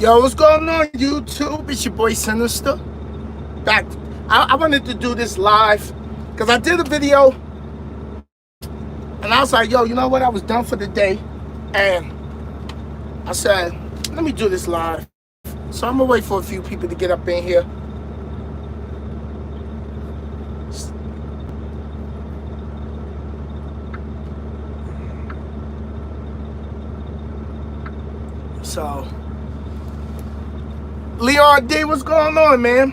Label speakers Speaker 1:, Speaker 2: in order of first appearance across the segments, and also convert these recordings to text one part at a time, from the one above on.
Speaker 1: Yo, what's going on, YouTube? It's your boy Sinister. Back. I wanted to do this live because I did a video and I was like, yo, you know what? I was done for the day. And I said, let me do this live. So I'm going to wait for a few people to get up in here. So, Leon D, what's going on, man?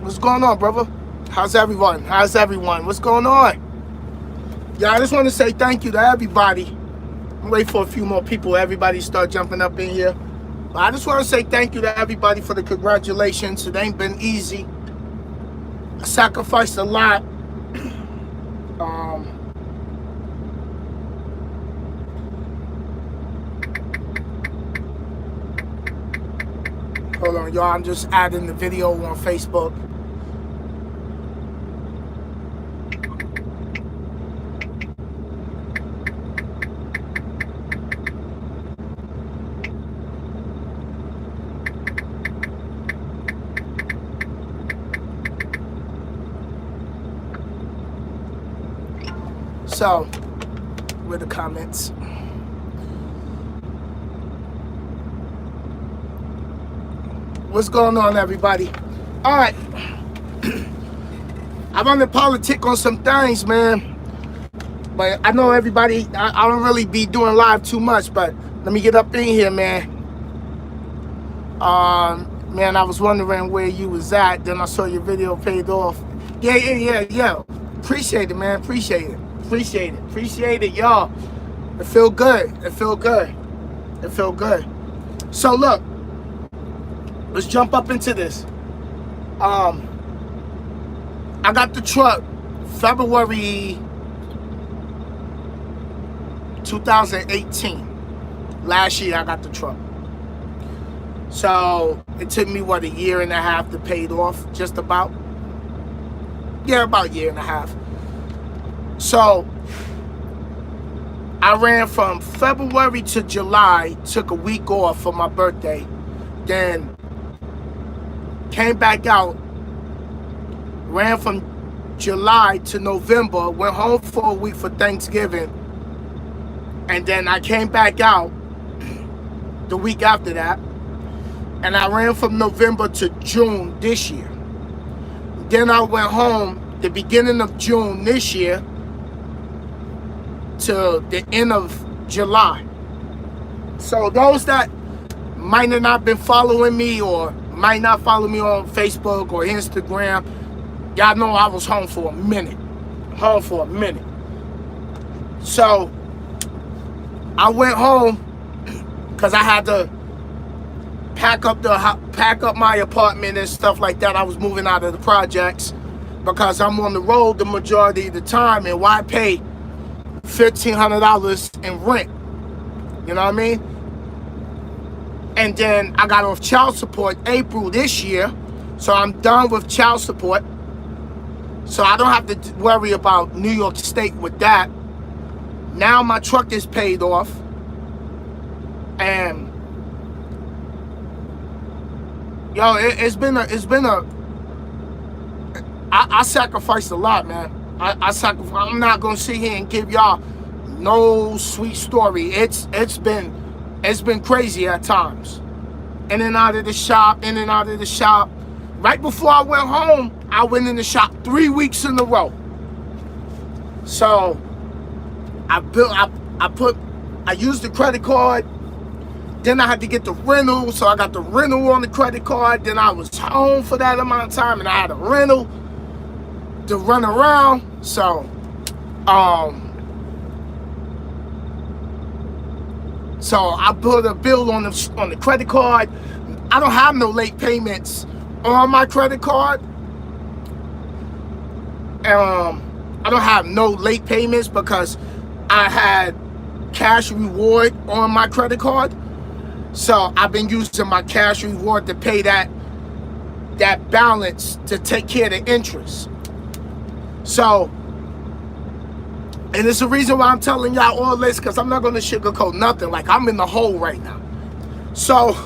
Speaker 1: What's going on, brother? How's everyone? How's everyone? What's going on? Yeah, I just want to say thank you to everybody. I'm waiting for a few more people. Everybody start jumping up in here. But I just want to say thank you to everybody for the congratulations. It ain't been easy. I sacrificed a lot. Hold on, y'all. I'm just adding the video on Facebook. So, with the comments. What's going on, everybody? All right. I want to politic on some things, man. But I know everybody, I don't really be doing live too much, but let me get up in here, man. Man, I was wondering where you was at. Then I saw your video paid off. Yeah. Appreciate it, man. Appreciate it, y'all. It feel good. It feel good. So, look. Let's jump up into this. I got the truck February 2018. Last year I got the truck. So it took me, what, a year and a half to pay it off, just about. Yeah, about a year and a half. So I ran from February to July, took a week off for my birthday, then came back out, ran from July to November, went home for a week for Thanksgiving, and then I came back out the week after that, and I ran from November to June this year. Then I went home the beginning of June this year to the end of July. So those that might have not been following me or might not follow me on Facebook or Instagram, y'all know I was home for a minute. So I went home because I had to pack up my apartment and stuff like that. I was moving out of the projects because I'm on the road the majority of the time, and why pay $1,500 in rent? You know what I mean? And then I got off child support April this year. So I'm done with child support. So I don't have to worry about New York State with that. Now my truck is paid off. And yo, I sacrificed a lot, man. I'm not gonna sit here and give y'all no sweet story. It's been crazy at times. In and out of the shop. Right before I went home, I went in the shop 3 weeks in a row. So I used the credit card. Then I had to get the rental. So I got the rental on the credit card. Then I was home for that amount of time and I had a rental to run around. So So I put a bill on the credit card. I don't have no late payments on my credit card. I don't have no late payments because I had cash reward on my credit card. So I've been using my cash reward to pay that balance to take care of the interest. So, and it's the reason why I'm telling y'all all this, because I'm not going to sugarcoat nothing. Like, I'm in the hole right now. So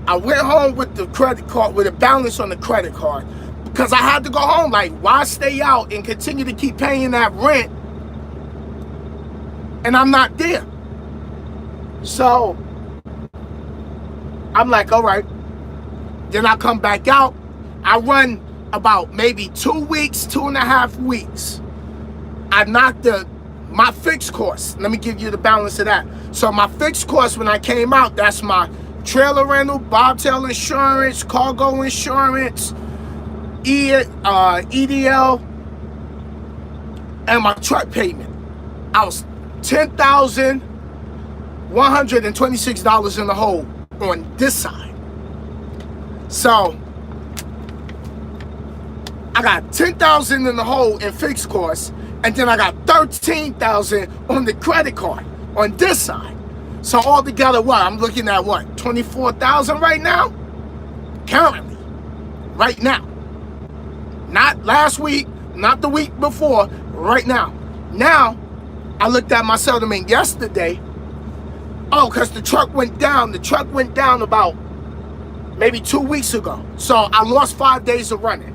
Speaker 1: I went home with the credit card, with a balance on the credit card, because I had to go home. Like, why stay out and continue to keep paying that rent and I'm not there? So I'm like, all right. Then I come back out. I run about maybe 2 weeks, 2.5 weeks. I knocked my fixed cost. Let me give you the balance of that. So my fixed cost when I came out, that's my trailer rental, bobtail insurance, cargo insurance, EDL, and my truck payment. I was $10,126 in the hole on this side. So I got $10,000 in the hole in fixed costs, and then I got $13,000 on the credit card on this side. So altogether, what? I'm looking at what? $24,000 right now? Currently. Right now. Not last week, not the week before, right now. Now, I looked at my settlement yesterday. Oh, because the truck went down. The truck went down about maybe 2 weeks ago. So I lost 5 days of running.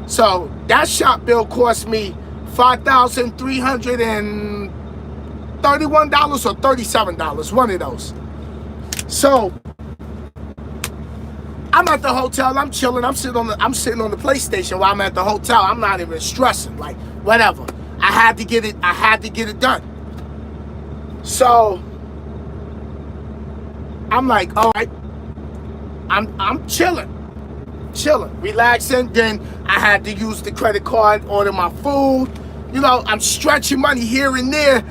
Speaker 1: So that shop bill cost me $5,331 or $37, one of those. So I'm at the hotel, I'm chilling, I'm sitting on the PlayStation while I'm at the hotel. I'm not even stressing, like whatever. I had to get it done. So I'm like, all right, I'm chilling, relaxing. Then I had to use the credit card, order my food. You know, I'm stretching money here and there.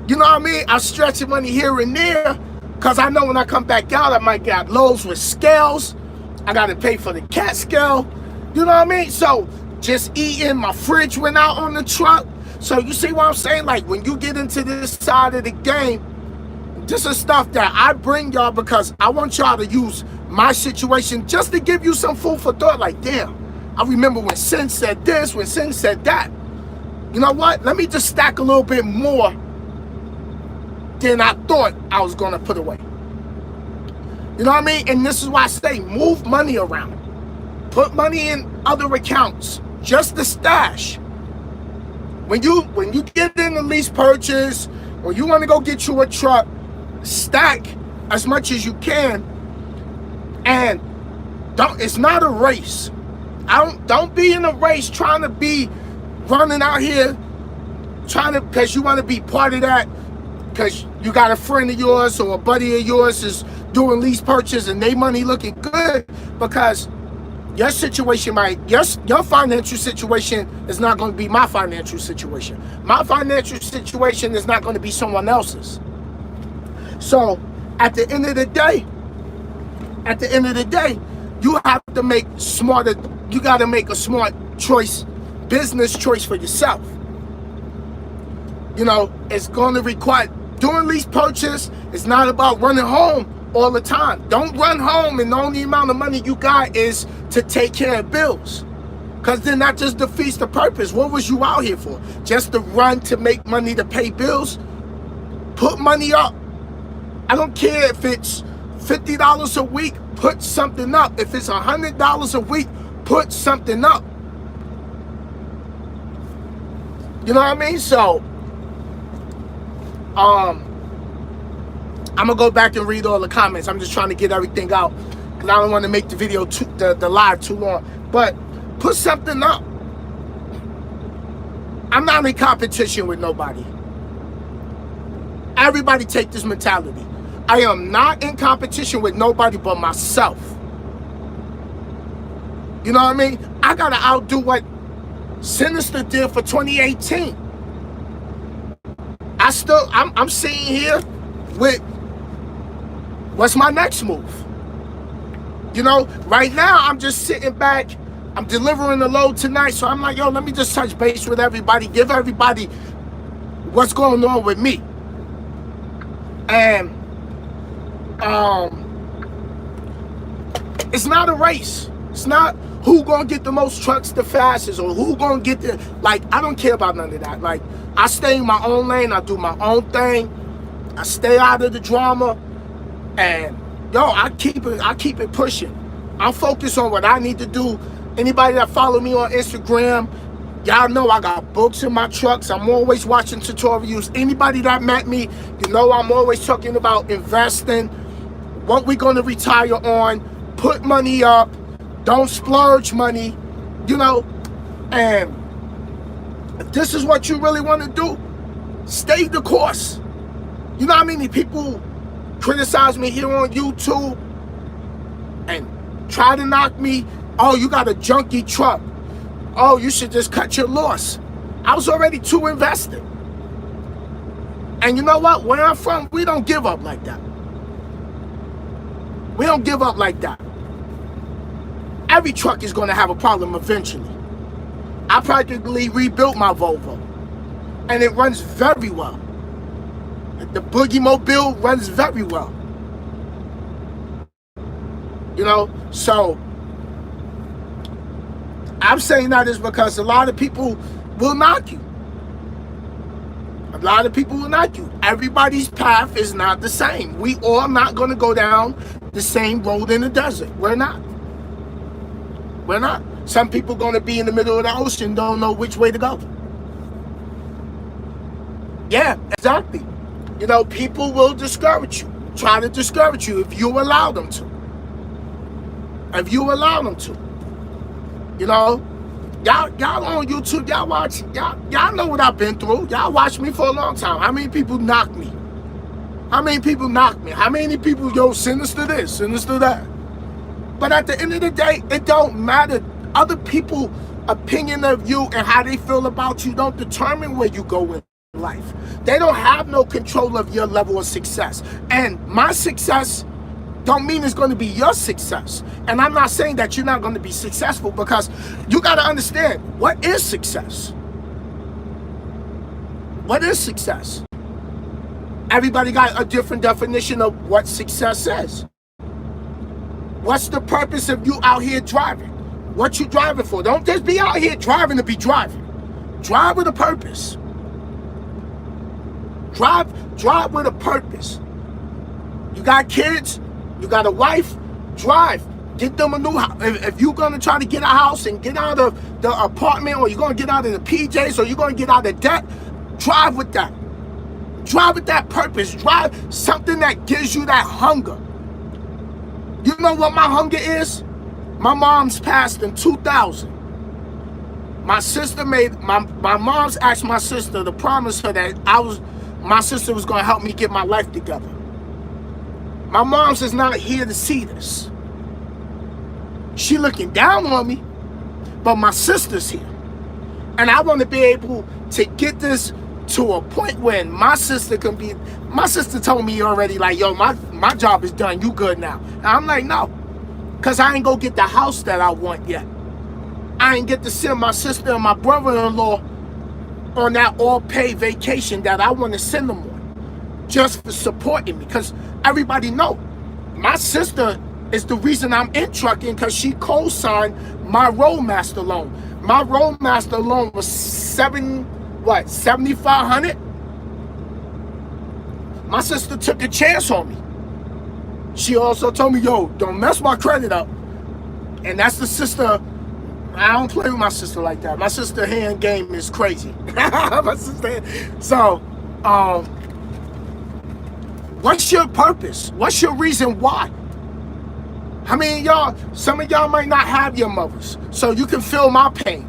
Speaker 1: You know what I mean? I'm stretching money here and there because I know when I come back out, I might get loads with scales. I got to pay for the cat scale. You know what I mean? So just eating. My fridge went out on the truck. So you see what I'm saying? Like when you get into this side of the game, this is stuff that I bring y'all because I want y'all to use my situation just to give you some food for thought. Like, damn, I remember when Sin said this, when Sin said that. You know what? Let me just stack a little bit more than I thought I was going to put away. You know what I mean? And this is why I say move money around. Put money in other accounts. Just the stash. When you get in the lease purchase or you want to go get you a truck, stack as much as you can. And it's not a race. Don't be in a race trying to be running out here because you want to be part of that because you got a friend of yours or a buddy of yours is doing lease purchase and they money looking good, because your situation your financial situation is not going to be my financial situation. My financial situation is not going to be someone else's. So at the end of the day, you have to make you got to make a smart choice, business choice for yourself. You know, it's going to require doing lease purchase. It's not about running home all the time. Don't run home and the only amount of money you got is to take care of bills, because then that just defeats the purpose. What was you out here for? Just to run to make money to pay bills? Put money up. I don't care if it's $50 a week, put something up. If it's $100 a week, put something up. You know what I mean? So I'm gonna go back and read all the comments. I'm just trying to get everything out because I don't want to make the video the live too long. But put something up. I'm not in competition with nobody. Everybody take this mentality. I am not in competition with nobody but myself. You know what I mean? I gotta outdo what Sinister did for 2018. I'm sitting here with what's my next move? You know, right now I'm just sitting back. I'm delivering the load tonight, so I'm like, yo, let me just touch base with everybody, give everybody what's going on with me. And it's not a race. It's not who gonna get the most trucks the fastest or who gonna get the, like, I don't care about none of that. Like, I stay in my own lane, I do my own thing, I stay out of the drama, and Yo, I keep it pushing. I'm focused on what I need to do. Anybody that follow me on Instagram, y'all know I got books in my trucks. I'm always watching tutorials. Anybody that met me, you know I'm always talking about investing, what we're gonna retire on, put money up, don't splurge money, you know. And if this is what you really want to do, stay the course. You know how many people criticize me here on YouTube and try to knock me? Oh, you got a junky truck. Oh, you should just cut your loss. I was already too invested. And you know what? Where I'm from, we don't give up like that. We don't give up like that. Every truck is going to have a problem eventually. I practically rebuilt my Volvo, and it runs very well. The Boogie Mobile runs very well. You know, so I'm saying that is because a lot of people will knock you. A lot of people will knock you. Everybody's path is not the same. We all not going to go down the same road in the desert. We're not. We're not. Some people going to be in the middle of the ocean, don't know which way to go. Yeah, exactly. You know, people will discourage you, try to discourage you if you allow them to. If you allow them to. You know, y'all on YouTube, y'all watch, y'all know what I've been through. Y'all watch me for a long time. How many people knock me? How many people knock me? How many people, yo, sinister this, sinister that? But at the end of the day, it don't matter. Other people's opinion of you and how they feel about you don't determine where you go in life. They don't have no control of your level of success. And my success don't mean it's going to be your success. And I'm not saying that you're not going to be successful, because you got to understand, what is success? What is success? Everybody got a different definition of what success is. What's the purpose of you out here driving? What you driving for? Don't just be out here driving to be driving. Drive with a purpose. Drive with a purpose. You got kids, you got a wife, drive. Get them a new house. If you're going to try to get a house and get out of the apartment, or you're going to get out of the PJs, or you're going to get out of debt, drive with that. Drive with that purpose. Drive something that gives you that hunger. You know what my hunger is? My mom's passed in 2000. My sister my mom's asked my sister to promise her that my sister was going to help me get my life together. My mom's is not here to see this. She looking down on me, but my sister's here. And I want to be able to get this to a point when my sister can be, my sister told me already, like, yo, my job is done, you good now. And I'm like, no, because I ain't go get the house that I want yet. I ain't get to send my sister and my brother-in-law on that all-paid vacation that I want to send them on, just for supporting me. Because everybody know, my sister is the reason I'm in trucking, because she co-signed my Roadmaster loan. My Roadmaster loan was $7,500? My sister took a chance on me. She also told me, yo, don't mess my credit up. And that's the sister. I don't play with my sister like that. My sister hand game is crazy. My sister. So, what's your purpose? What's your reason why? I mean, y'all, some of y'all might not have your mothers, so you can feel my pain.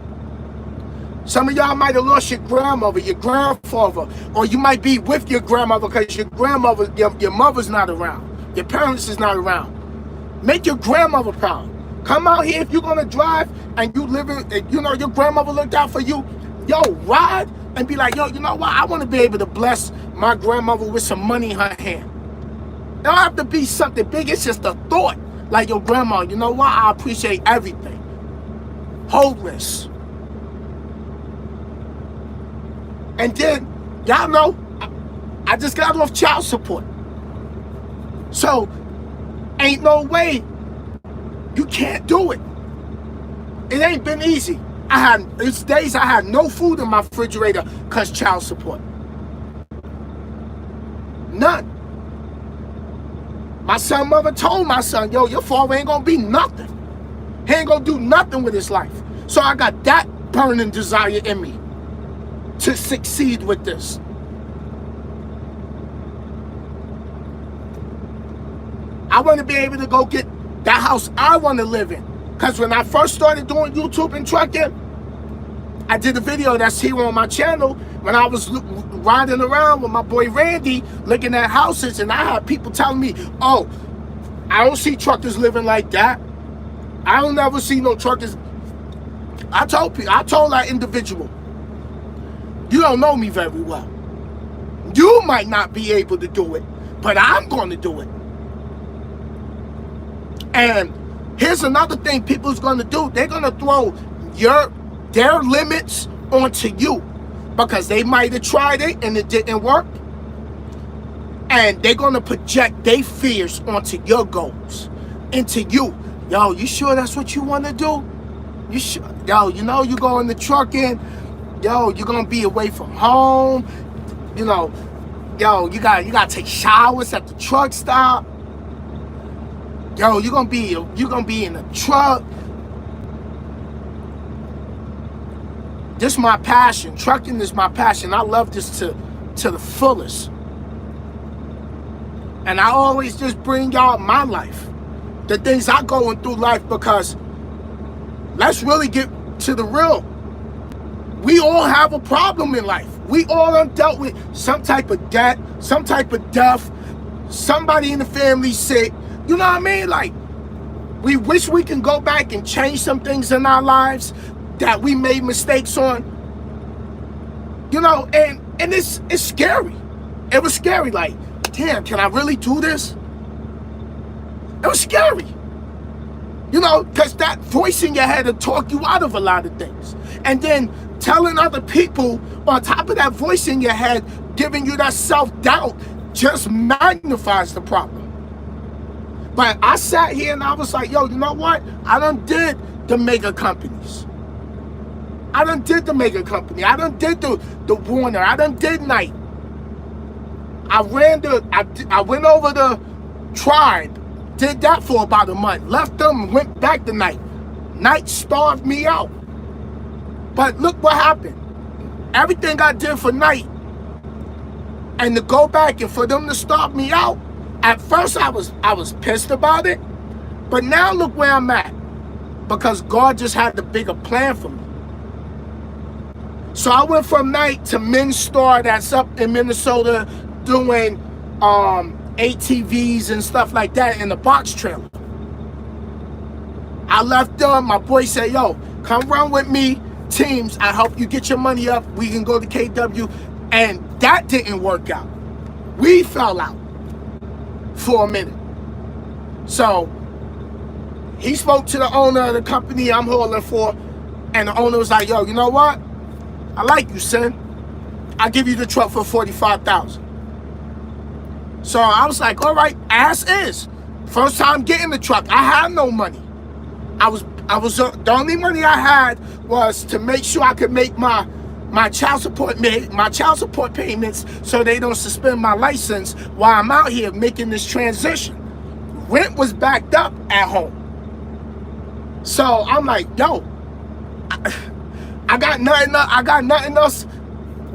Speaker 1: Some of y'all might have lost your grandmother, your grandfather, or you might be with your grandmother because your grandmother, your mother's not around. Your parents is not around. Make your grandmother proud. Come out here if you're going to drive and you live in, you know, your grandmother looked out for you. Yo, ride and be like, yo, you know what? I want to be able to bless my grandmother with some money in her hand. It don't have to be something big. It's just a thought. Like, your grandma, you know what? I appreciate everything. Hopeless. And then, y'all know, I just got off child support. So, ain't no way you can't do it. It ain't been easy. It's days I had no food in my refrigerator because child support. None. My son mother told my son, yo, your father ain't gonna be nothing. He ain't gonna do nothing with his life. So I got that burning desire in me to succeed with this. I want to be able to go get that house I want to live in. Because when I first started doing YouTube and trucking, I did a video that's here on my channel when I was riding around with my boy Randy looking at houses, and I had people telling me, oh, I don't see truckers living like that. I don't ever see no truckers. I told that individual, you don't know me very well. You might not be able to do it, but I'm going to do it. And here's another thing people's going to do. They're going to throw their limits onto you because they might have tried it and it didn't work. And they're going to project their fears onto your goals, into you. Yo, you sure that's what you want to do? You sure? Yo, you know you go in the trucking. Yo, you're going to be away from home. You know, yo, you got to take showers at the truck stop. Yo, you're gonna be in a truck. This is my passion. Trucking is my passion. I love this to the fullest. And I always just bring y'all my life, the things I going through life, because let's really get to the real. We all have a problem in life. We all have dealt with some type of debt, some type of death, somebody in the family sick. You know what I mean? Like, we wish we can go back and change some things in our lives that we made mistakes on. You know, and it's scary. It was scary. Like, damn, can I really do this? It was scary. You know, because that voice in your head will talk you out of a lot of things. And then telling other people on top of that voice in your head, giving you that self-doubt, just magnifies the problem. But I sat here and I was like, yo, you know what? I done did the mega companies. I done did the mega company. I done did the Warner. I done did Night. I went over the Tribe, did that for about a month. Left them, went back to Night. Night starved me out. But look what happened. Everything I did for Night, and to go back and for them to starve me out, at first I was pissed about it, but now look where I'm at, because God just had the bigger plan for me. So I went from Night to Men's Store that's up in Minnesota doing ATVs and stuff like that in the box trailer. I left them. My boy said, yo, come run with me, teams. I help you get your money up. We can go to KW. And that didn't work out. We fell out for a minute. So he spoke to the owner of the company I'm hauling for, and the owner was like, yo, you know what? I like you, son. I'll give you the truck for $45,000. So I was like, all right, as is. First time getting the truck, I had no money. I was the only money I had was to make sure I could make my child support payments so they don't suspend my license while I'm out here making this transition. Rent was backed up at home. So I'm like, yo, I got nothing else.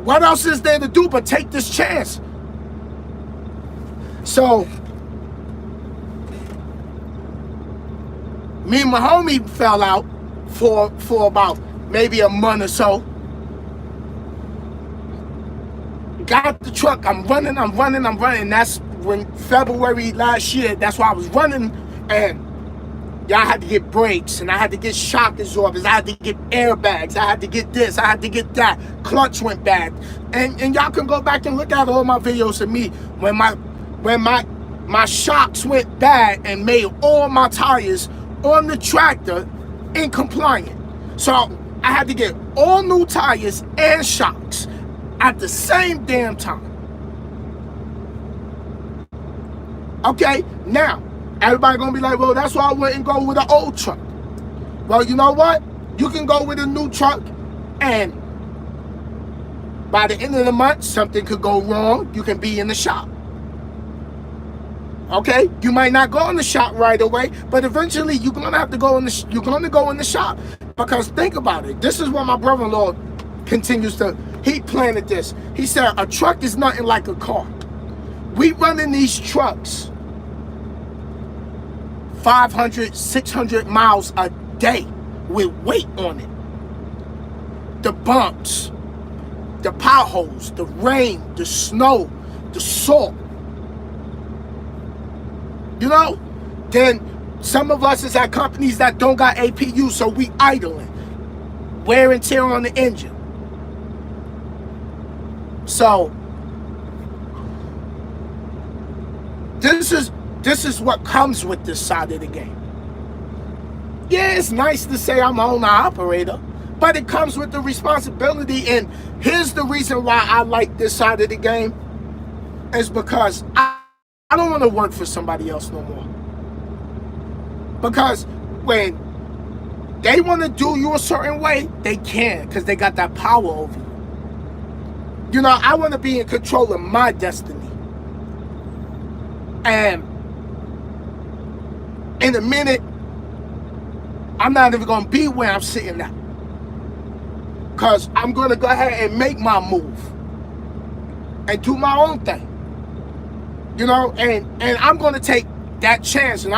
Speaker 1: What else is there to do but take this chance? So me and my homie fell out for about maybe a month or so. Got the truck, I'm running. That's when February last year, that's why I was running, and y'all had to get brakes, and I had to get shock absorbers, I had to get airbags, I had to get this, I had to get that. Clutch went bad. And y'all can go back and look at all my videos of me when my shocks went bad and made all my tires on the tractor incompliant. So I had to get all new tires and shocks at the same damn time. Okay, now everybody gonna be like, well, that's why I wouldn't go with an old truck. Well, you know what? You can go with a new truck, and by the end of the month, something could go wrong. You can be in the shop. Okay, you might not go in the shop right away, but eventually you're gonna have to go in the. You're gonna go in the shop, because think about it. This is what my brother-in-law continues to. He planted this. He said a truck is nothing like a car. We running these trucks 500, 600 miles a day with weight on it. The bumps, the potholes, the rain, the snow, the salt. You know, then some of us is at companies that don't got APU, so we idling, wear and tear on the engine. So this is what comes with this side of the game. Yeah, it's nice to say I'm an owner-operator, but it comes with the responsibility. And here's the reason why I like this side of the game, is because I don't want to work for somebody else no more. Because when they want to do you a certain way, they can, because they got that power over you. You know, I want to be in control of my destiny. And in a minute, I'm not even going to be where I'm sitting at. Because I'm going to go ahead and make my move and do my own thing. You know, and I'm going to take that chance. And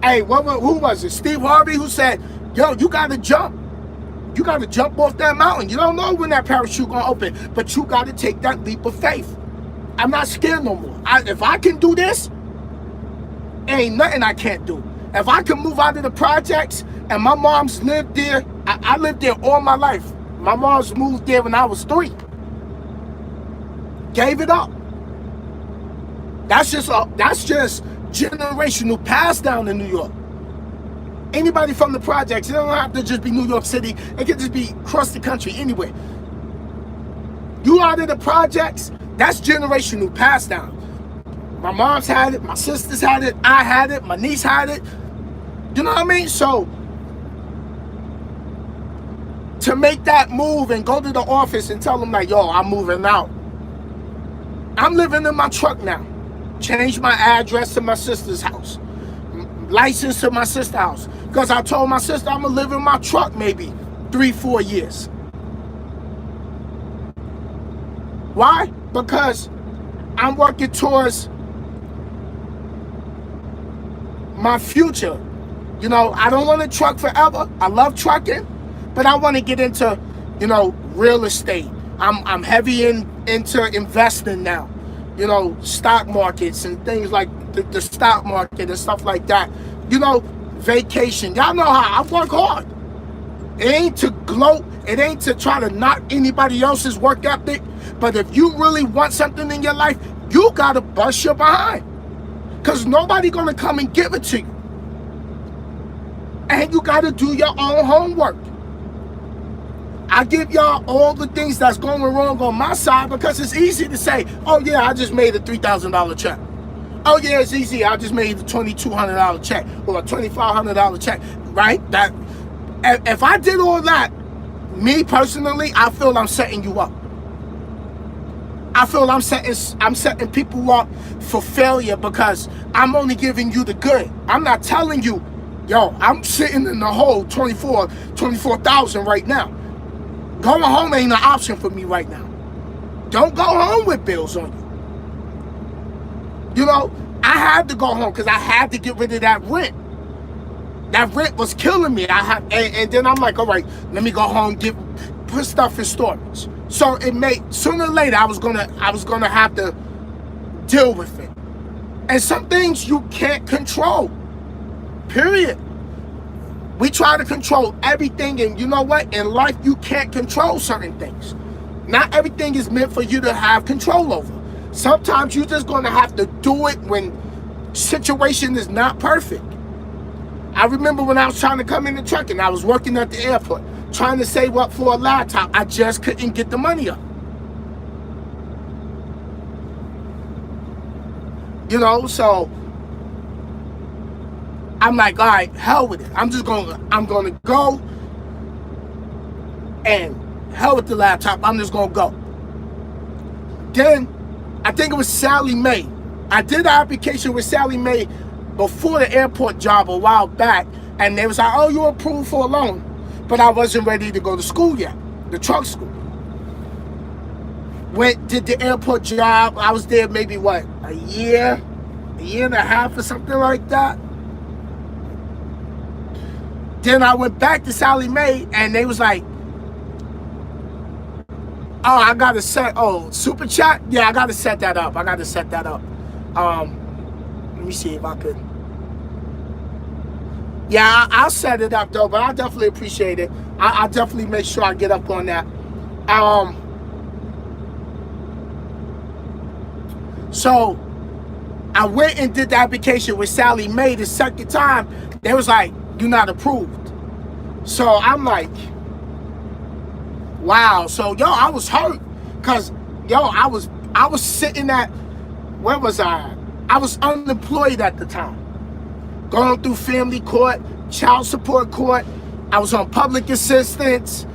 Speaker 1: hey, who was it? Steve Harvey, who said, yo, you got to jump. You got to jump off that mountain. You don't know when that parachute going to open, but you got to take that leap of faith. I'm not scared no more. If I can do this, ain't nothing I can't do. If I can move out of the projects, and my mom's lived there, I lived there all my life. My mom's moved there when I was 3. Gave it up. That's just generational pass down in New York. Anybody from the projects, it don't have to just be New York City. It can just be across the country, anywhere. You out of the projects, that's generational pass down. My mom's had it, my sisters had it, I had it, my niece had it. You know what I mean? So, to make that move and go to the office and tell them like, yo, I'm moving out. I'm living in my truck now. Changed my address to my sister's house. License to my sister's house. Because I told my sister I'm going to live in my truck maybe 3-4 years. Why? Because I'm working towards my future. You know, I don't want to truck forever. I love trucking, but I want to get into, you know, real estate. I'm heavy into investing now. You know, stock markets and things like the stock market and stuff like that. You know, vacation. Y'all know how I work hard. It ain't to gloat. It ain't to try to knock anybody else's work ethic. But if you really want something in your life, you got to bust your behind. Because nobody going to come and give it to you. And you got to do your own homework. I give y'all all the things that's going wrong on my side because it's easy to say, oh yeah, I just made a $3,000 check. Oh yeah, it's easy. I just made a $2,200 check or a $2,500 check, right? That if I did all that, me personally, I feel I'm setting you up. I feel I'm setting people up for failure because I'm only giving you the good. I'm not telling you, yo, I'm sitting in the hole 24,000 right now. Going home ain't an option for me right now. Don't go home with bills on you. You know, I had to go home because I had to get rid of that rent. That rent was killing me. And then I'm like, all right, let me go home, put stuff in storage. So it made, sooner or later, I was gonna have to deal with it. And some things you can't control. Period. We try to control everything, and you know what? In life, you can't control certain things. Not everything is meant for you to have control over. Sometimes you're just going to have to do it when situation is not perfect. I remember when I was trying to come into trucking, I was working at the airport, trying to save up for a laptop. I just couldn't get the money up. You know, so I'm like, all right, hell with it. I'm gonna go and hell with the laptop. I'm just gonna go. Then I think it was Sallie Mae I did an application with Sallie Mae before the airport job a while back, and they was like, oh, you're approved for a loan. But I wasn't ready to go to school yet, the truck school. Did the airport job. I was there maybe, what, a year and a half or something like that. Then I went back to Sallie Mae, and they was like, oh, I got to set, super chat? Yeah, I got to set that up. Let me see if I could. Yeah, I'll set it up, though, but I definitely appreciate it. I'll definitely make sure I get up on that. So I went and did the application with Sallie Mae the second time. They was like, you're not approved. So I'm like, wow. So, yo, I was hurt. Because, yo, I was sitting at, where was I? I was unemployed at the time. Going through family court, child support court. I was on public assistance.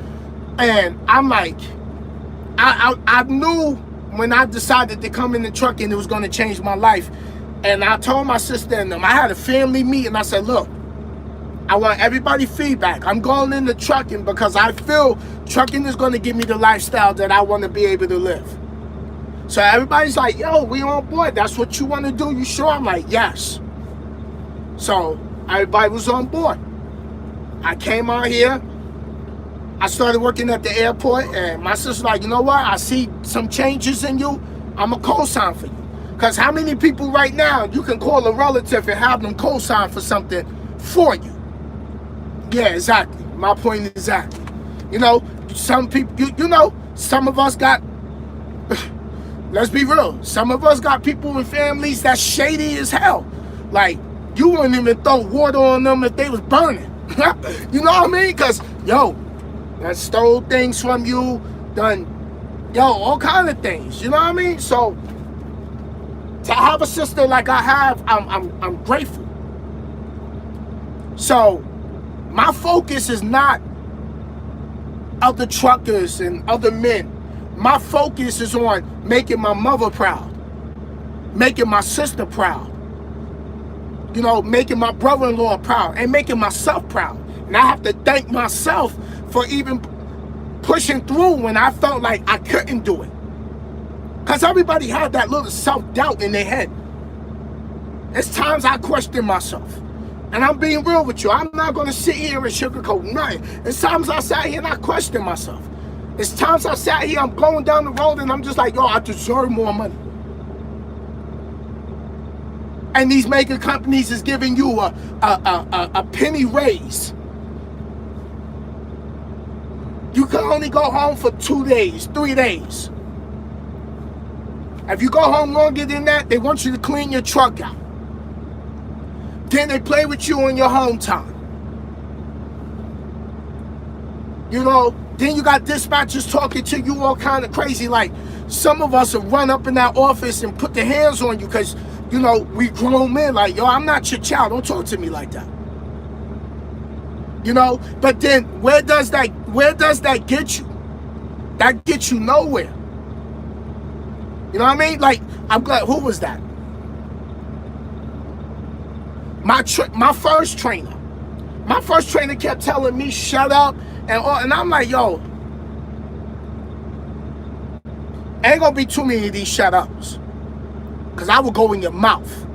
Speaker 1: And I'm like, I knew when I decided to come in the trucking, it was going to change my life. And I told my sister and them, I had a family meeting. I said, look, I want everybody feedback. I'm going into trucking because I feel trucking is going to give me the lifestyle that I want to be able to live. So everybody's like, yo, we on board. That's what you want to do? You sure? I'm like, yes. So everybody was on board. I came out here. I started working at the airport, and my sister's like, you know what? I see some changes in you. I'm a co-sign for you. Because how many people right now you can call a relative and have them co-sign for something for you? Yeah, exactly. My point is exactly. You know, some people, you know, some of us got, let's be real, some of us got people in families that's shady as hell. Like, you wouldn't even throw water on them if they was burning. You know what I mean? Because, yo, that stole things from you, done, yo, all kind of things. You know what I mean? So, to have a sister like I have, I'm grateful. So, my focus is not other truckers and other men. My focus is on making my mother proud, making my sister proud, you know, making my brother-in-law proud, and making myself proud. And I have to thank myself for even pushing through when I felt like I couldn't do it. Because everybody had that little self-doubt in their head. There's times I question myself. And I'm being real with you. I'm not going to sit here and sugarcoat nothing. There's times I sat here and I question myself. There's times I sat here, I'm going down the road and I'm just like, yo, I deserve more money. And these mega companies is giving you a penny raise. You can only go home for 2 days, 3 days. If you go home longer than that, they want you to clean your truck out. Then they play with you on your home time. You know, then you got dispatchers talking to you all kind of crazy. Like, some of us will run up in that office and put their hands on you because, you know, we grown men. Like, yo, I'm not your child. Don't talk to me like that. You know, but then where does that get you? That gets you nowhere. You know what I mean? Like, I'm glad, who was that? My first trainer. My first trainer kept telling me, shut up, and I'm like, yo, ain't gonna be too many of these shut ups. Because I will go in your mouth.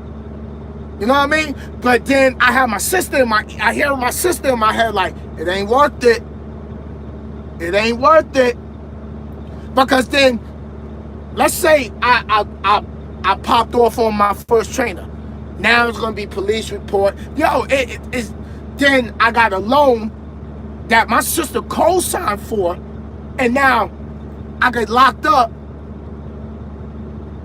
Speaker 1: You know what I mean? But then I have my sister I hear my sister in my head like, it ain't worth it. It ain't worth it. Because then, let's say I popped off on my first trainer. Now it's gonna be police report. Yo, it's then I got a loan that my sister co-signed for, and now I get locked up.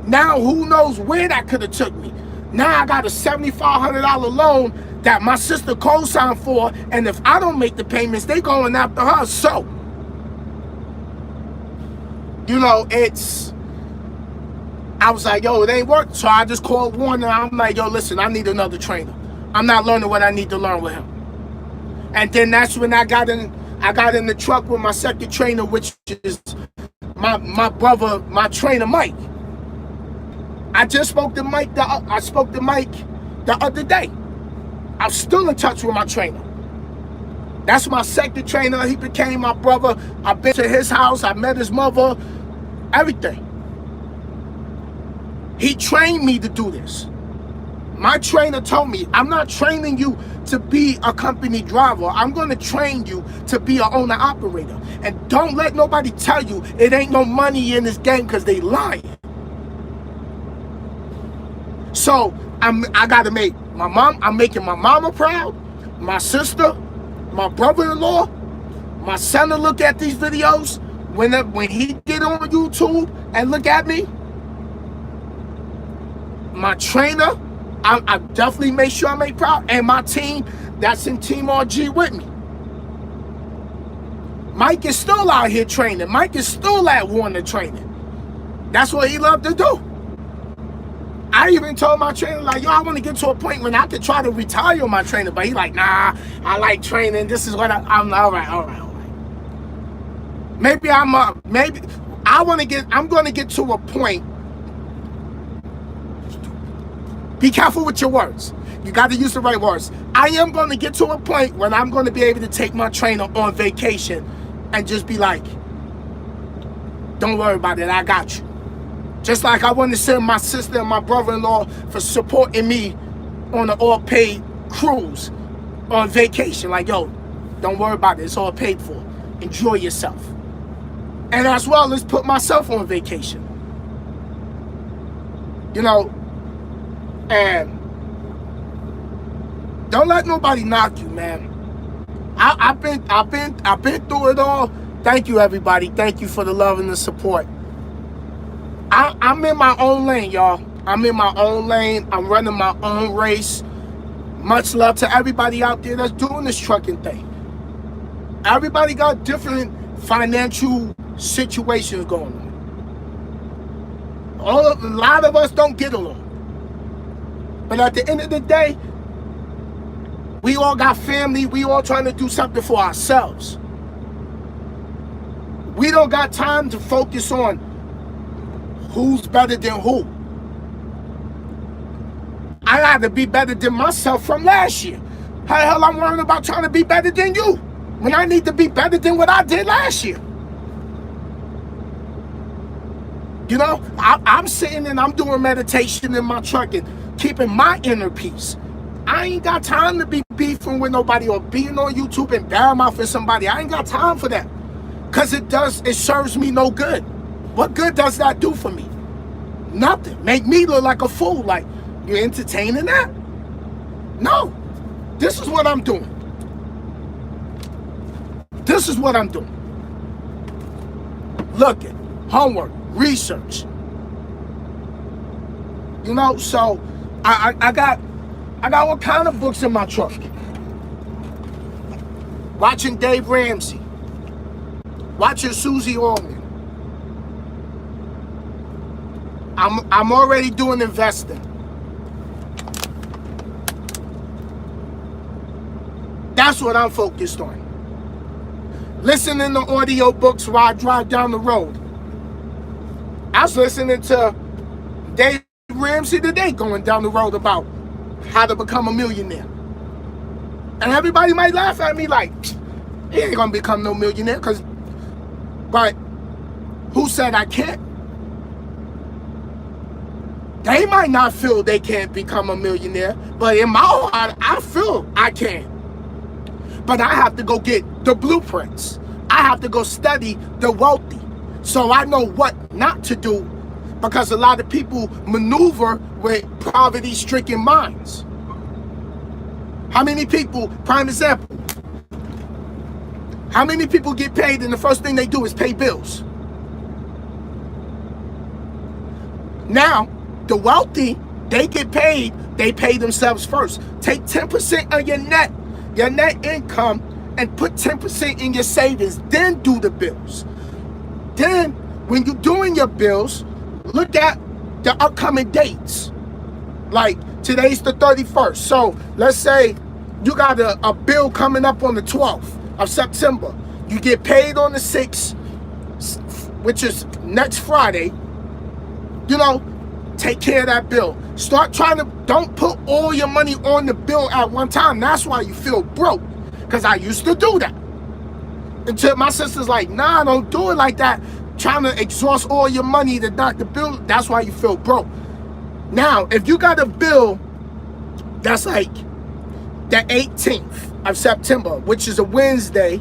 Speaker 1: Now who knows where that could have took me. Now I got a $7,500 loan that my sister co-signed for, and if I don't make the payments, they going after her. So, you know, I was like, yo, it ain't working. So I just called Warner. I'm like, yo, listen, I need another trainer. I'm not learning what I need to learn with him. And then that's when I got in the truck with my second trainer, which is my brother, my trainer, Mike. I just spoke to Mike. I spoke to Mike the other day. I'm still in touch with my trainer. That's my second trainer. He became my brother. I've been to his house. I met his mother. Everything. He trained me to do this. My trainer told me, I'm not training you to be a company driver. I'm going to train you to be an owner-operator. And don't let nobody tell you it ain't no money in this game, because they lying. So I got to make my mom, I'm making my mama proud, my sister, my brother-in-law, my son to look at these videos when he get on YouTube and look at me. My trainer, I definitely make sure I make proud, and my team that's in Team RG with me. Mike is still out here training. Mike is still at Warner training. That's what he loved to do. I even told my trainer, like, yo, I want to get to a point when I could try to retire my trainer, but he like, nah, I like training. This is what I'm all right. Maybe I'm going to get to a point. Be careful with your words. You got to use the right words. I am going to get to a point when I'm going to be able to take my trainer on vacation and just be like, don't worry about it, I got you. Just like I want to send my sister and my brother-in-law for supporting me on an all-paid cruise on vacation. Like, yo, don't worry about it, it's all paid for. Enjoy yourself. And as well as put myself on vacation. You know, and don't let nobody knock you, man. I've been through it all. Thank you, everybody. Thank you for the love and the support. I'm in my own lane, y'all. I'm in my own lane. I'm running my own race. Much love to everybody out there that's doing this trucking thing. Everybody got different financial situations going on. A lot of us don't get along. But at the end of the day, we all got family. We all trying to do something for ourselves. We don't got time to focus on who's better than who. I got to be better than myself from last year. How the hell I'm worrying about trying to be better than you when I need to be better than what I did last year? You know, I'm sitting and I'm doing meditation in my truck and keeping my inner peace. I ain't got time to be beefing with nobody or being on YouTube and badmouthing somebody. I ain't got time for that. Because it serves me no good. What good does that do for me? Nothing. Make me look like a fool. Like, you're entertaining that? No. This is what I'm doing. This is what I'm doing. Looking, homework, research. You know, so I got all kind of books in my truck. Watching Dave Ramsey. Watching Susie Orman. I'm already doing investing. That's what I'm focused on. Listening to audio books while I drive down the road. I was listening to Dave Ramsey today going down the road about how to become a millionaire. And everybody might laugh at me like, he ain't gonna become no millionaire, but who said I can't? They might not feel they can't become a millionaire, but in my heart, I feel I can. But I have to go get the blueprints. I have to go study the wealthy so I know what not to do, because a lot of people maneuver with poverty-stricken minds. How many people, prime example, how many people get paid and the first thing they do is pay bills? Now, the wealthy, they get paid, they pay themselves first. Take 10% of your net income, and put 10% in your savings, then do the bills. Then, when you're doing your bills, look at the upcoming dates. Like, today's the 31st. So, let's say you got a bill coming up on the 12th of September. You get paid on the 6th, which is next Friday. You know, take care of that bill. Start trying to, don't put all your money on the bill at one time. That's why you feel broke. Because I used to do that. Until my sister's like, nah, don't do it like that. Trying to exhaust all your money to knock the bill, that's why you feel broke. Now, if you got a bill that's like the 18th of September, which is a Wednesday,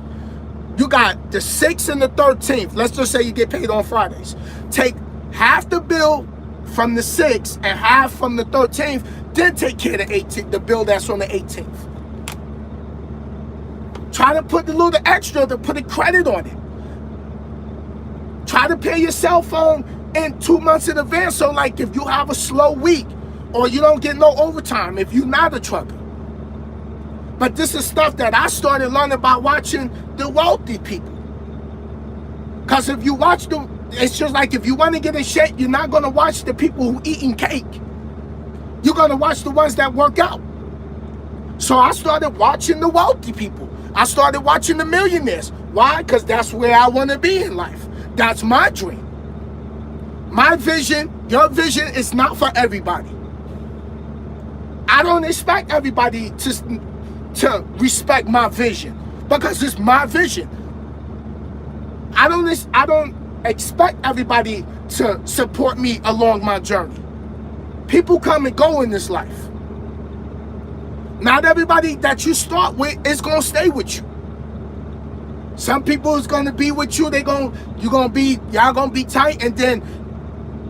Speaker 1: you got the 6th and the 13th. Let's just say you get paid on Fridays. Take half the bill from the 6th and half from the 13th, then take care of the 18th, the bill that's on the 18th. Try to put a little extra to put a credit on it. Try to pay your cell phone in 2 months in advance. So like if you have a slow week or you don't get no overtime, if you're not a trucker. But this is stuff that I started learning by watching the wealthy people. Because if you watch them, it's just like if you want to get in shape, you're not going to watch the people who eating cake. You're going to watch the ones that work out. So I started watching the wealthy people. I started watching the millionaires. Why? Because that's where I want to be in life. That's my dream. My vision, your vision is not for everybody. I don't expect everybody to respect my vision because it's my vision. I don't expect everybody to support me along my journey. People come and go in this life. Not everybody that you start with is gonna stay with you. Some people is gonna be with you. Y'all gonna be tight, and then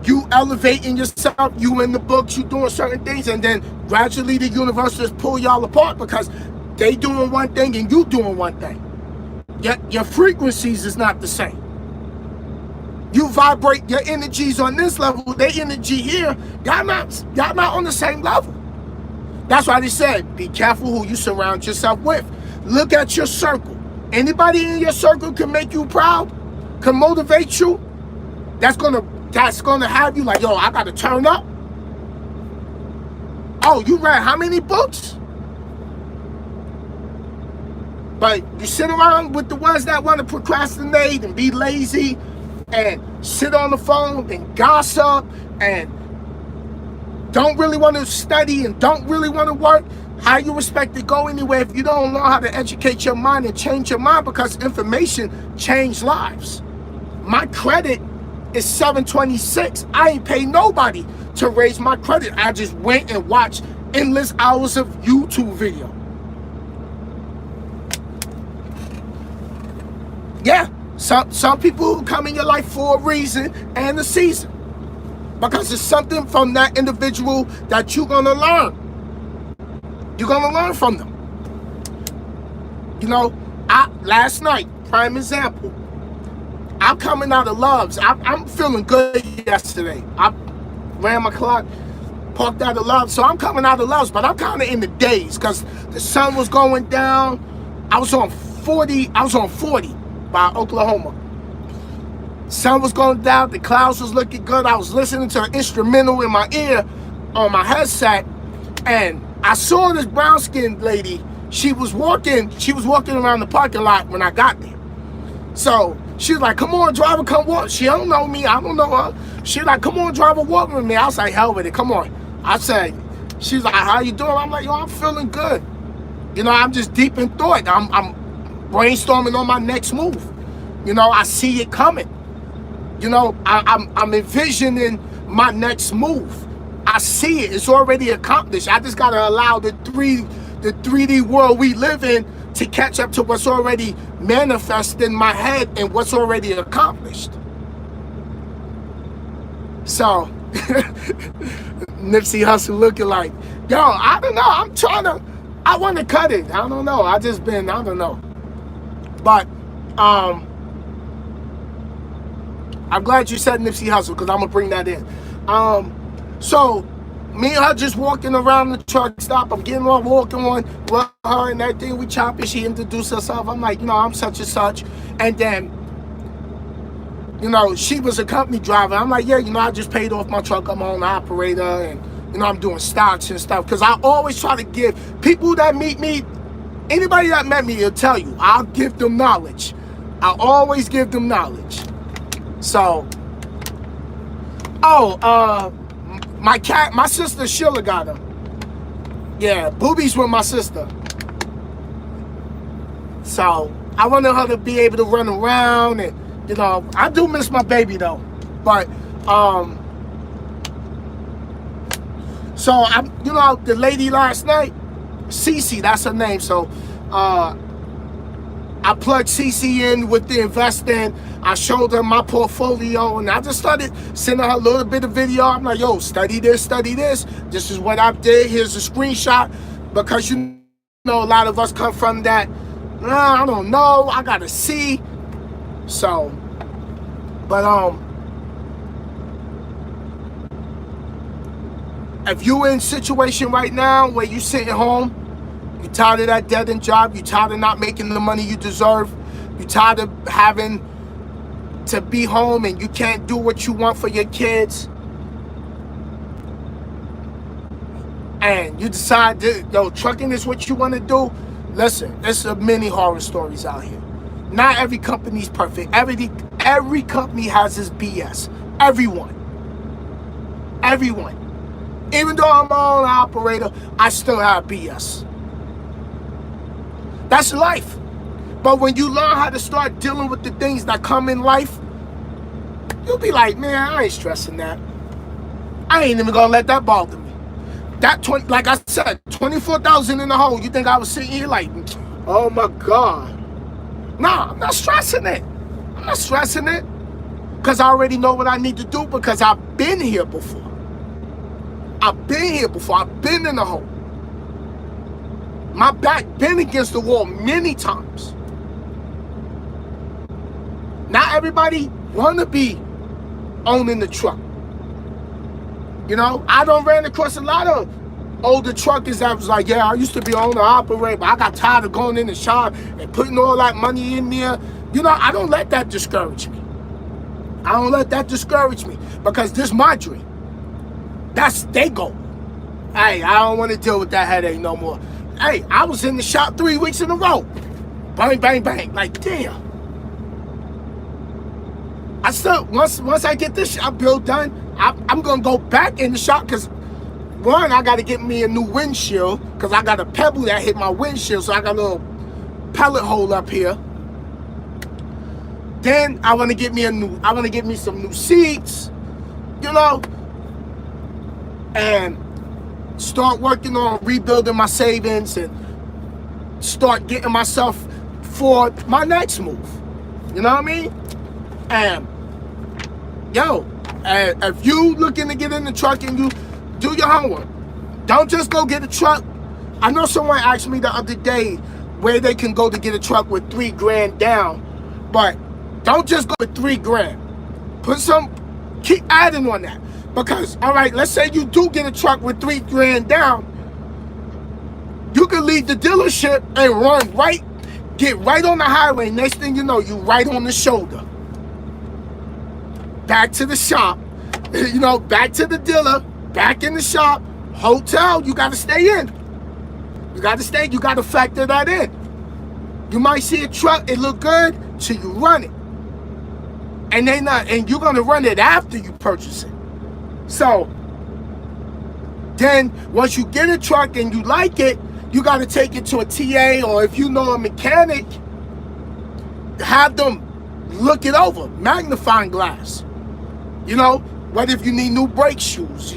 Speaker 1: you elevating yourself. You in the books. You doing certain things, and then gradually the universe just pull y'all apart because they doing one thing and you doing one thing. Your frequencies is not the same. You vibrate your energies on this level. Their energy here, y'all not on the same level. That's why they said, be careful who you surround yourself with. Look at your circle. Anybody in your circle can make you proud, can motivate you. That's gonna have you like, yo, I gotta turn up. Oh, you read how many books? But you sit around with the ones that want to procrastinate and be lazy and sit on the phone and gossip and don't really want to study and don't really want to work. How you expect to go anywhere if you don't know how to educate your mind and change your mind? Because information changes lives. My credit is 726. I ain't paid nobody to raise my credit. I just went and watched endless hours of YouTube video. Yeah, some people come in your life for a reason and a season. Because it's something from that individual that you're gonna learn. You're gonna learn from them. You know, last night, prime example, I'm coming out of Love's. I'm feeling good yesterday. I ran my clock, parked out of Love's, so I'm coming out of Love's, but I'm kind of in the daze because the sun was going down. I was on 40 by Oklahoma. Sun was going down, the clouds was looking good. I was listening to an instrumental in my ear on my headset, and I saw this brown-skinned lady. She was walking around the parking lot when I got there. So she was like, come on, driver, come walk. She don't know me, I don't know her. She was like, come on, driver, walk with me. I was like, hell with it, come on. I said, she's like, how you doing? I'm like, yo, I'm feeling good. You know, I'm just deep in thought. I'm brainstorming on my next move. You know, I see it coming. You know, I'm envisioning my next move. I see it. It's already accomplished. I just gotta allow the 3D world we live in to catch up to what's already manifested in my head and what's already accomplished. So, Nipsey Hussle looking like, yo, I don't know. I want to cut it. I don't know. I don't know. But, I'm glad you said Nipsey Hussle because I'm going to bring that in. So, me and her just walking around the truck stop. I'm getting on, walking on with her and everything. We chopping. She introduced herself. I'm like, you know, I'm such and such. And then, you know, she was a company driver. I'm like, yeah, you know, I just paid off my truck. I'm my own operator. And, you know, I'm doing stocks and stuff. Because I always try to give people that meet me, anybody that met me will tell you, I'll give them knowledge. I always give them knowledge. So, My sister Sheila got them. Yeah, boobies with my sister. So I wanted her to be able to run around, and you know, I do miss my baby though. But so I, you know, the lady last night, Cece, that's her name. So I plugged Cece in with the investing. I showed her my portfolio, and I just started sending her a little bit of video. I'm like, yo, study this, study this. This is what I did. Here's a screenshot. Because you know, a lot of us come from that, I don't know, I gotta see. So, but if you in a situation right now where you sitting home, you tired of that dead end job, you tired of not making the money you deserve, you tired of having to be home and you can't do what you want for your kids, and you decide that, yo, trucking is what you want to do, listen, there's many horror stories out here. Not every company's perfect. Every company has its BS. Everyone. Even though I'm my own operator, I still have BS. That's life. But when you learn how to start dealing with the things that come in life, you'll be like, man, I ain't stressing that. I ain't even gonna let that bother me. That like I said, 24,000 in the hole. You think I was sitting here like, oh my God. Nah, I'm not stressing it. I'm not stressing it. Because I already know what I need to do, because I've been here before. I've been here before. I've been in the hole. My back been against the wall many times. Not everybody want to be owning the truck. You know, I done ran across a lot of older truckers that was like, yeah, I used to be owner operator, but I got tired of going in the shop and putting all that money in there. You know, I don't let that discourage me. I don't let that discourage me, because this is my dream. That's their goal. Hey, I don't want to deal with that headache no more. Hey, I was in the shop 3 weeks in a row. Bang, bang, bang. Like, damn. I still, once I get this shop build done, I'm going to go back in the shop, because one, I got to get me a new windshield, because I got a pebble that hit my windshield, so I got a little pellet hole up here. Then I want to get me some new seats, you know, and start working on rebuilding my savings and start getting myself for my next move. You know what I mean? And yo, if you looking to get in the truck, and you do your homework, don't just go get a truck. I know someone asked me the other day where they can go to get a truck with $3 grand down, but don't just go with $3 grand. Keep adding on that. Because, all right, let's say you do get a truck with $3 grand down, you can leave the dealership and get right on the highway. Next thing you know, you right on the shoulder. Back to the shop, you know, back to the dealer, back in the shop, hotel, you got to stay in. You got to factor that in. You might see a truck, it look good, till you run it. And you're going to run it after you purchase it. So, then once you get a truck and you like it, you got to take it to a TA, or if you know a mechanic, have them look it over, magnifying glass. You know, what if you need new brake shoes,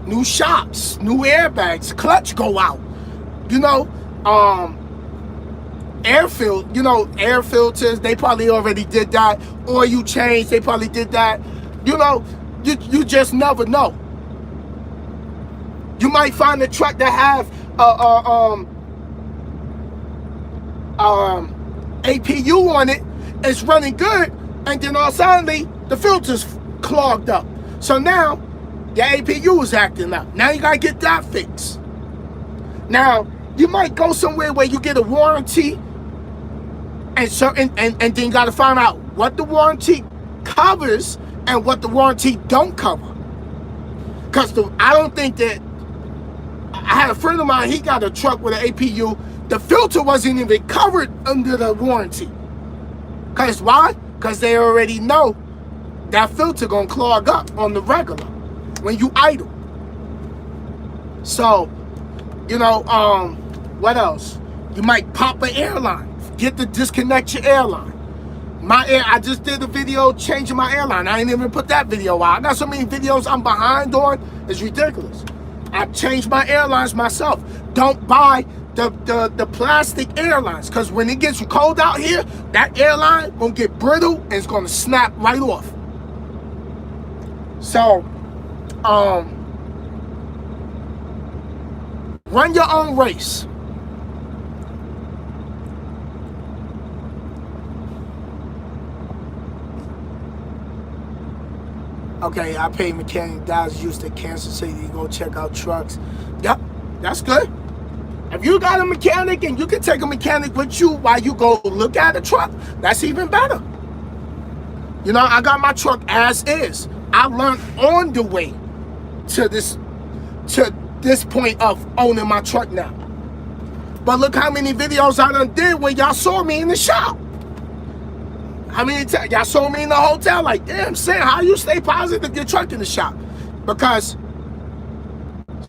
Speaker 1: new shocks, new airbags, clutch go out, you know, air filters, they probably already did that. Oil change, they probably did that. You know, you just never know. You might find a truck that have APU on it, it's running good, and then all suddenly the filter's clogged up. So now your APU is acting up. Now you gotta get that fixed. Now you might go somewhere where you get a warranty, and then you gotta find out what the warranty covers and what the warranty don't cover. Because I don't think that, I had a friend of mine, he got a truck with an APU, the filter wasn't even covered under the warranty. Because why? Because they already know that filter gonna clog up on the regular when you idle. So, you know, what else? You might pop an airline. Get to disconnect your airline. I just did a video changing my airline. I ain't even put that video out. I got so many videos I'm behind on. It's ridiculous. I changed my airlines myself. Don't buy the plastic airlines, because when it gets cold out here, that airline gonna get brittle and it's gonna snap right off. So, run your own race. Okay, I paid mechanic Dallas Houston, Kansas City to go check out trucks. Yep, that's good. If you got a mechanic and you can take a mechanic with you while you go look at a truck, that's even better. You know, I got my truck as is. I learned on the way to this point of owning my truck now. But look how many videos I done did when y'all saw me in the shop. How many times y'all saw me in the hotel? Like, damn, Sam, how you stay positive your truck in the shop? Because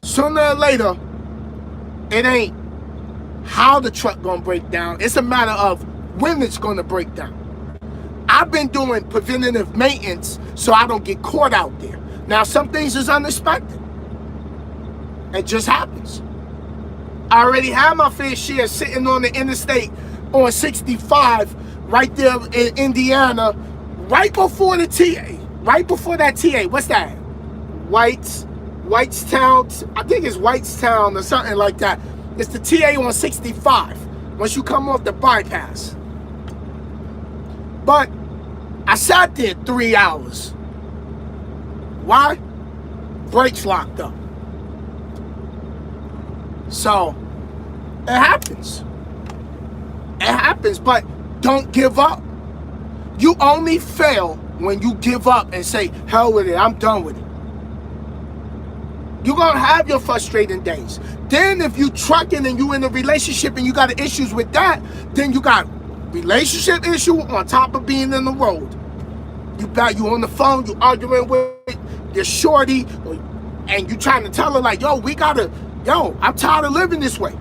Speaker 1: sooner or later, it ain't how the truck gonna break down. It's a matter of when it's gonna break down. I've been doing preventative maintenance so I don't get caught out there. Now, some things is unexpected. It just happens. I already had my fair share sitting on the interstate on 65 right there in Indiana, right before the TA. Right before that TA. What's that? Whitestown, I think it's Whitestown or something like that. It's the TA on 65, once you come off the bypass. But I sat there 3 hours. Why? Brakes locked up. So, it happens. It happens, but don't give up. You only fail when you give up and say, hell with it, I'm done with it. You're going to have your frustrating days. Then if you trucking and you in a relationship and you got issues with that, then you got relationship issue on top of being in the road. You on the phone, you arguing with your shorty, and you trying to tell her like, yo, I'm tired of living this way.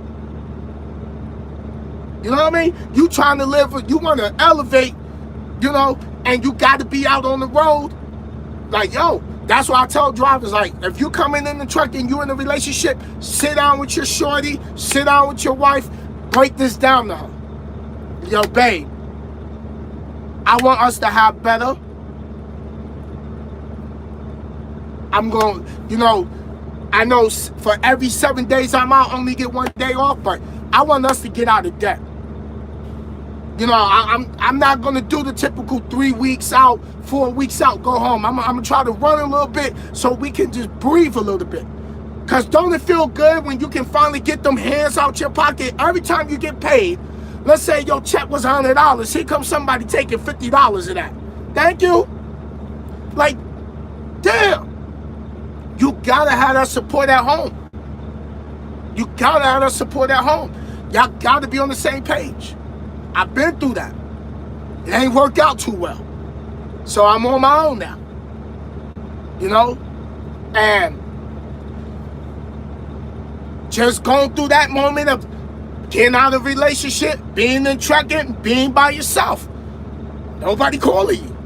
Speaker 1: You know what I mean? You trying to live, you want to elevate, you know, and you got to be out on the road. Like, yo, that's why I tell drivers, like, if you coming in the truck and you in a relationship, sit down with your shorty, sit down with your wife, break this down to her. Yo, babe, I want us to have better. I'm going, you know, I know for every 7 days I'm out, I only get 1 day off, but I want us to get out of debt. You know, I'm not gonna do the typical 3 weeks out, 4 weeks out, go home. I'm gonna try to run a little bit so we can just breathe a little bit. Cause don't it feel good when you can finally get them hands out your pocket every time you get paid? Let's say your check was $100. Here comes somebody taking $50 of that. Thank you. Like, damn. You gotta have that support at home. You gotta have that support at home. Y'all gotta be on the same page. I've been through that. It ain't worked out too well. So I'm on my own now. You know? And just going through that moment of getting out of a relationship, being in trucking, being by yourself. Nobody calling you.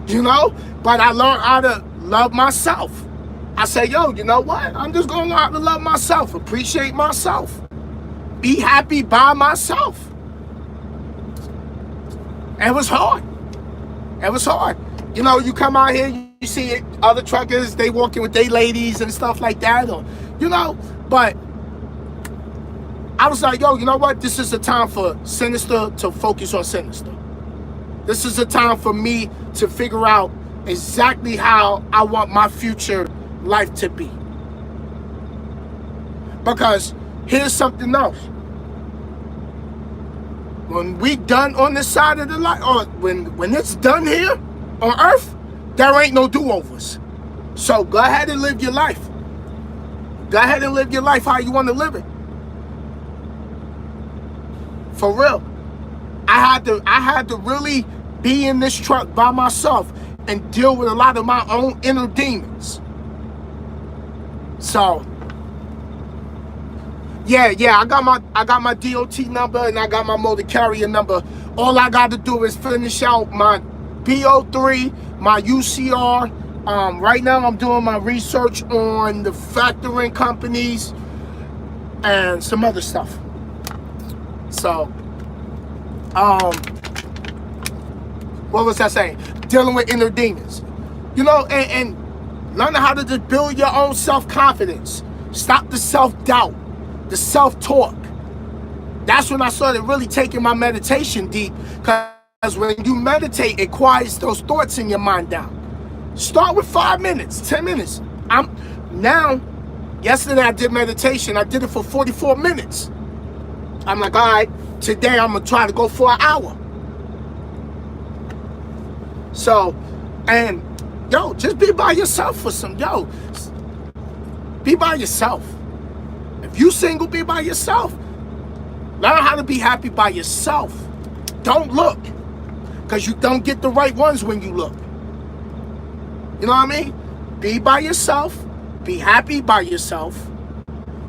Speaker 1: You know? But I learned how to love myself. I say, yo, you know what? I'm just going to learn how to love myself, appreciate myself, be happy by myself. It was hard. It was hard. You know, you come out here, you see it, other truckers, they walking with their ladies and stuff like that, or, you know, but I was like, yo, you know what? This is a time for Sinister to focus on Sinister. This is a time for me to figure out exactly how I want my future life to be. Because here's something else. When we done on this side of the life, or when it's done here on earth, there ain't no do-overs. So go ahead and live your life. Go ahead and live your life how you want to live it. For real. I had to really be in this truck by myself and deal with a lot of my own inner demons. So Yeah, I got my DOT number and I got my motor carrier number. All I got to do is finish out my BO3, my UCR. Right now I'm doing my research on the factoring companies and some other stuff. So, what was I saying? Dealing with inner demons. You know, and learning how to just build your own self-confidence. Stop the self-doubt, the self-talk. That's when I started really taking my meditation deep, because when you meditate, it quiets those thoughts in your mind down. Start with 5 minutes, 10 minutes. Yesterday I did meditation. I did it for 44 minutes. I'm like, all right, today I'm going to try to go for an hour. So, and yo, just be by yourself for be by yourself. If you single, be by yourself. Learn how to be happy by yourself. Don't look, because you don't get the right ones when you look. You know what I mean? Be by yourself. Be happy by yourself.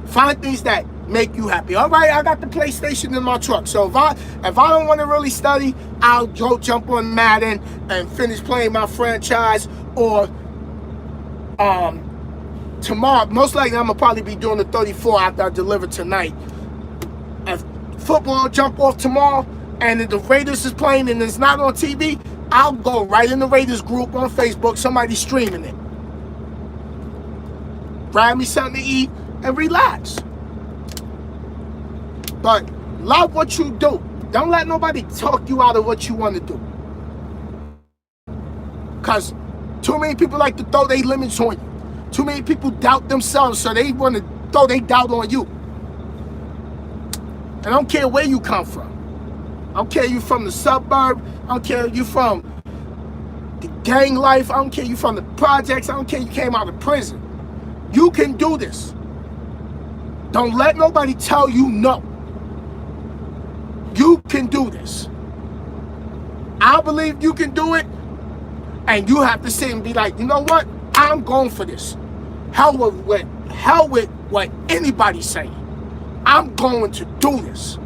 Speaker 1: Find things that make you happy. All right, I got the PlayStation in my truck. So if I don't want to really study, I'll go jump on Madden and finish playing my franchise. Or tomorrow, most likely I'm gonna probably be doing the 34 after I deliver tonight. If football jump off tomorrow and if the Raiders is playing and it's not on TV, I'll go right in the Raiders group on Facebook. Somebody streaming it. Grab me something to eat and relax. But love what you do. Don't let nobody talk you out of what you want to do. Because too many people like to throw their limits on you. Too many people doubt themselves, so they want to throw their doubt on you. And I don't care where you come from. I don't care you from the suburb. I don't care you from the gang life. I don't care you from the projects. I don't care you came out of prison. You can do this. Don't let nobody tell you no. You can do this. I believe you can do it. And you have to sit and be like, you know what? I'm going for this. Hell with what anybody's saying. I'm going to do this.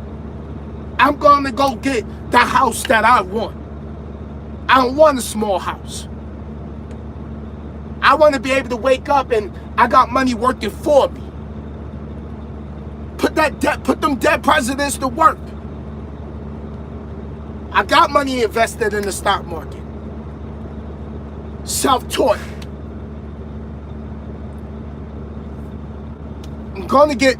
Speaker 1: I'm going to go get the house that I want. I don't want a small house. I want to be able to wake up and I got money working for me. Put them dead presidents to work. I got money invested in the stock market. Self-taught. I'm going to get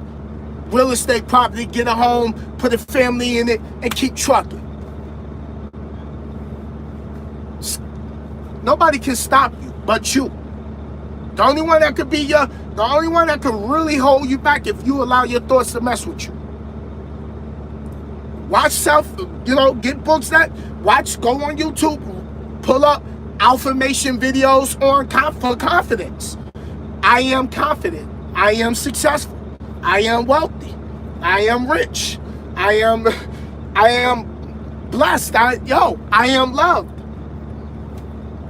Speaker 1: real estate property, get a home, put a family in it, and keep trucking. Nobody can stop you but you. The only one that could really hold you back if you allow your thoughts to mess with you. Watch get books go on YouTube, pull up affirmation videos for confidence. I am confident. I am successful. I am wealthy. I am rich. I am blessed. I am loved.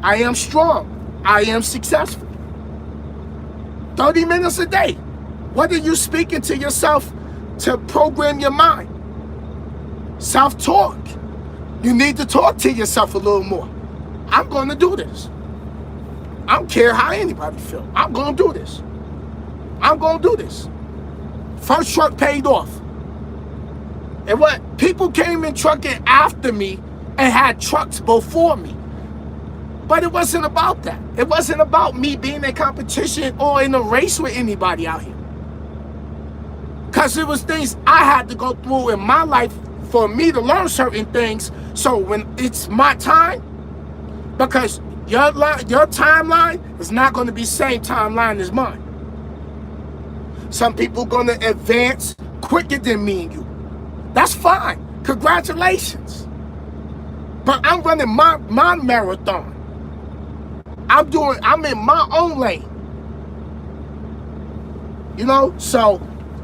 Speaker 1: I am strong. I am successful. 30 minutes a day. What are you speaking to yourself to program your mind? Self-talk. You need to talk to yourself a little more. I'm going to do this. I don't care how anybody feels. I'm going to do this. I'm going to do this. First truck paid off. And what? People came in trucking after me and had trucks before me. But it wasn't about that. It wasn't about me being in competition or in a race with anybody out here. Because it was things I had to go through in my life for me to learn certain things. So when it's my time, because your timeline is not going to be the same timeline as mine. Some people are going to advance quicker than me and you. That's fine. Congratulations. But I'm running my marathon. I'm in my own lane. So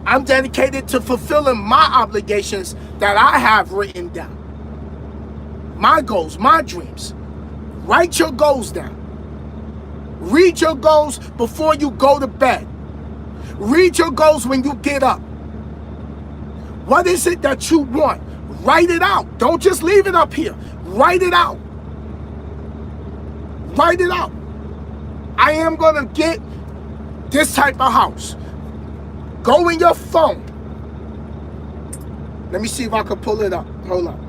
Speaker 1: I'm dedicated to fulfilling my obligations that I have written down. My goals, my dreams. Write your goals down. Read your goals before you go to bed. Read your goals when you get up. What is it that you want? Write it out. Don't just leave it up here. Write it out. Write it out. I am going to get this type of house. Go in your phone. Let me see if I can pull it up. Hold up.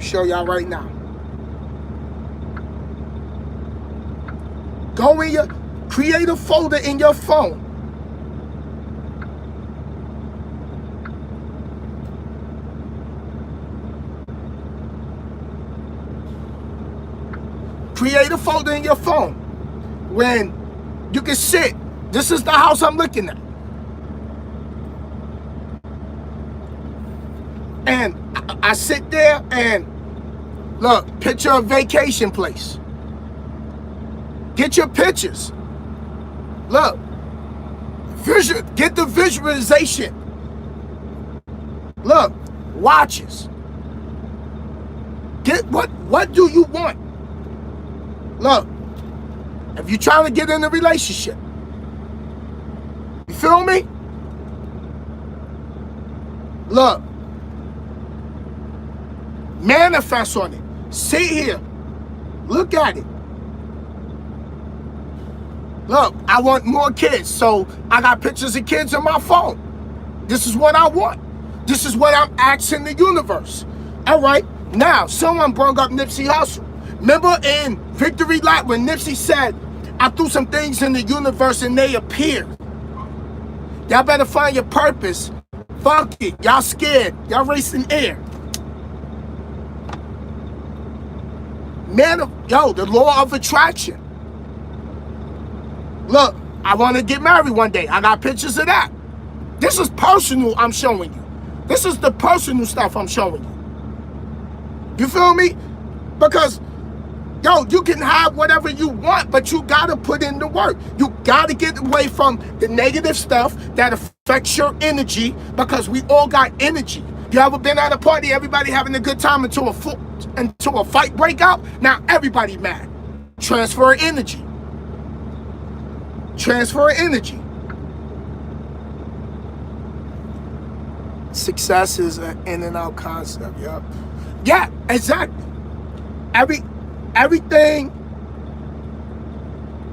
Speaker 1: Show y'all right now. Go in your, create a folder in your phone. Create a folder in your phone when you can sit. This is the house I'm looking at. And I sit there and look, picture a vacation place. Get your pictures. Look, get the visualization. Look, watches. Get what do you want? Look, if you're trying to get in a relationship, you feel me? Look, manifest on it. Sit here, look at it. Look, I want more kids, so I got pictures of kids on my phone. This is what I want. This is what I'm asking the universe. All right, now someone brought up Nipsey Hussle. Remember in Victory Lap when Nipsey said, I threw some things in the universe and they appeared. Y'all better find your purpose. Fuck it, y'all scared. Y'all racing air. Man, yo, the law of attraction. Look, I want to get married one day. I got pictures of that. This is personal I'm showing you. This is the personal stuff I'm showing you. You feel me? Because, yo, you can have whatever you want, but you got to put in the work. You got to get away from the negative stuff that affects your energy, because we all got energy. You ever been at a party, everybody having a good time until a fight break out? Now everybody mad. Transfer energy. Transfer energy. Success is an in and out concept. Yep. Yeah, exactly. Everything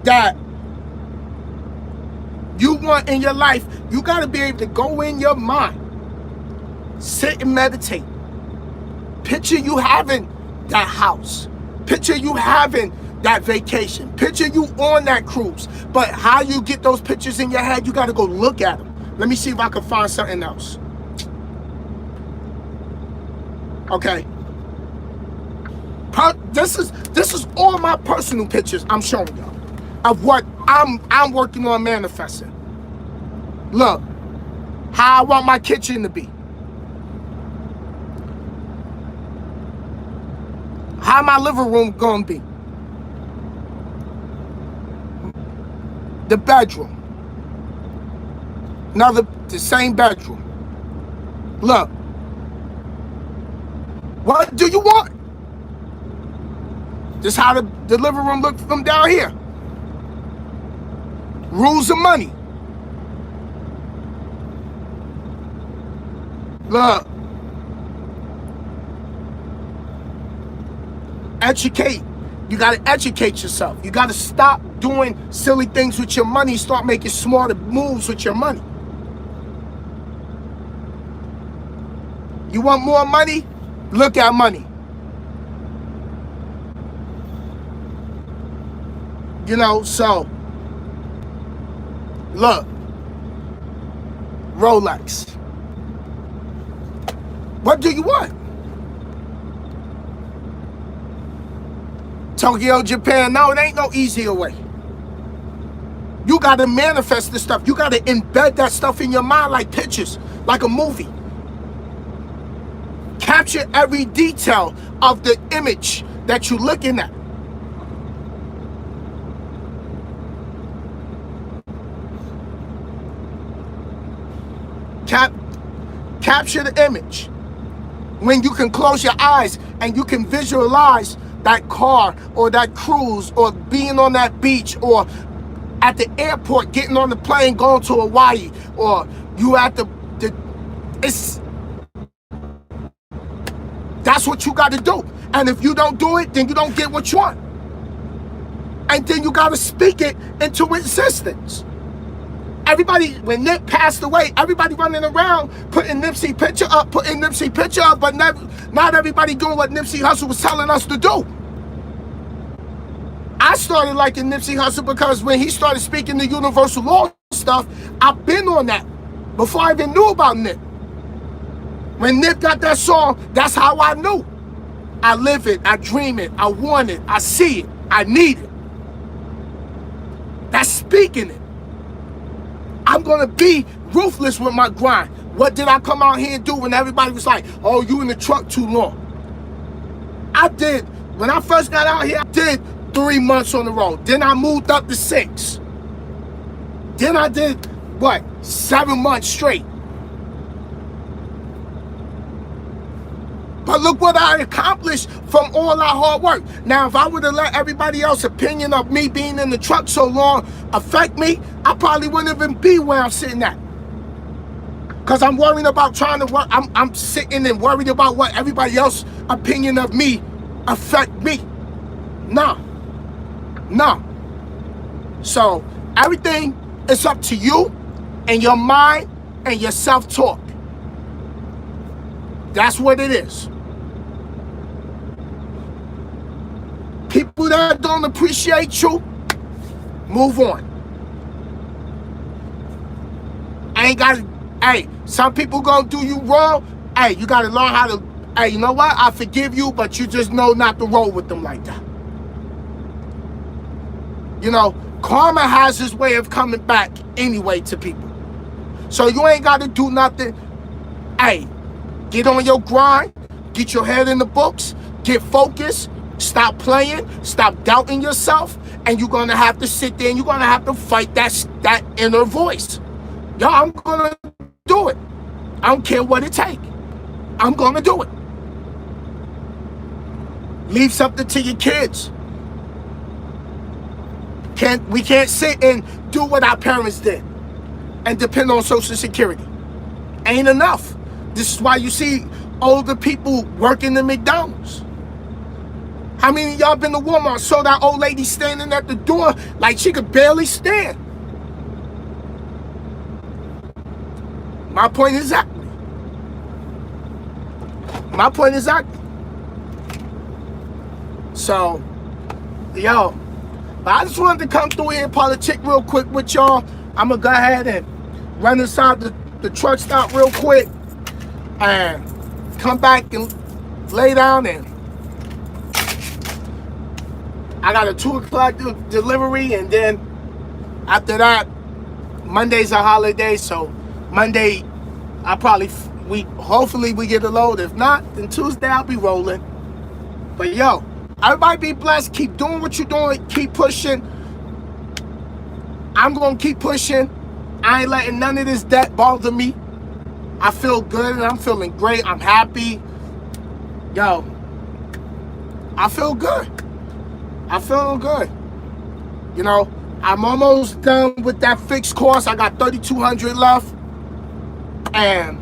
Speaker 1: that you want in your life, you got to be able to go in your mind, sit and meditate. Picture you having that house. Picture you having that vacation. Picture you on that cruise. But how you get those pictures in your head, you got to go look at them. Let me see if I can find something else. Okay. This is all my personal pictures I'm showing y'all of what I'm working on manifesting. Look, how I want my kitchen to be. How my living room gonna be. The bedroom. The same bedroom. Look. What do you want? This is how the living room look from down here. Rules of money. Look. Educate. You got to educate yourself. You got to stop doing silly things with your money. Start making smarter moves with your money. You want more money? Look at money. You know, so, look, Rolex. What do you want? Tokyo, Japan. No, it ain't no easier way. You got to manifest this stuff. You got to embed that stuff in your mind like pictures, like a movie. Capture every detail of the image that you're looking at. Capture the image. When you can close your eyes and you can visualize that car or that cruise or being on that beach or at the airport, getting on the plane, going to Hawaii, or you at that's what you got to do. And if you don't do it, then you don't get what you want. And then you got to speak it into existence. Everybody, when Nip passed away, everybody running around putting Nipsey picture up, but not everybody doing what Nipsey Hussle was telling us to do. I started liking Nipsey Hussle because when he started speaking the universal law stuff, I've been on that before I even knew about Nip. When Nip got that song, that's how I knew. I live it, I dream it, I want it, I see it, I need it. That's speaking it. I'm gonna be ruthless with my grind. What did I come out here and do when everybody was like, oh, you in the truck too long? I did, when I first got out here, I did 3 months on the road. Then I moved up to 6. Then I did, what, 7 months straight. But look what I accomplished from all that hard work. Now, if I would have let everybody else's opinion of me being in the truck so long affect me, I probably wouldn't even be where I'm sitting at. Because I'm worrying about trying to work. I'm sitting and worried about what everybody else's opinion of me affect me. No. No. So, everything is up to you and your mind and your self-talk. That's what it is. People that don't appreciate you, move on. Ain't got to, hey, some people gonna do you wrong. Hey, you gotta learn how to, hey, you know what? I forgive you, but you just know not to roll with them like that. You know, karma has its way of coming back anyway to people. So you ain't got to do nothing. Hey, get on your grind, get your head in the books, get focused, stop playing, stop doubting yourself, and you're gonna have to sit there and you're gonna have to fight that inner voice. Yo, I'm gonna do it. I don't care what it takes. I'm gonna do it. Leave something to your kids. We can't sit and do what our parents did and depend on Social Security. Ain't enough. This is why you see older people working in McDonald's. How many of y'all been to Walmart, saw that old lady standing at the door like she could barely stand? My point exactly. My point exactly. So, yo, but I just wanted to come through here and politic real quick with y'all. I'm going to go ahead and run inside the truck stop real quick and come back and lay down. And I got a 2 o'clock delivery, and then after that, Monday's a holiday, so Monday hopefully we get a load. If not, then Tuesday I'll be rolling. But yo, everybody be blessed. Keep doing what you're doing. Keep pushing. I'm gonna keep pushing. I ain't letting none of this debt bother me. I feel good and I'm feeling great. I'm happy. Yo, I feel good. I'm feeling good. You know, I'm almost done with that fixed course. I got 3,200 left. And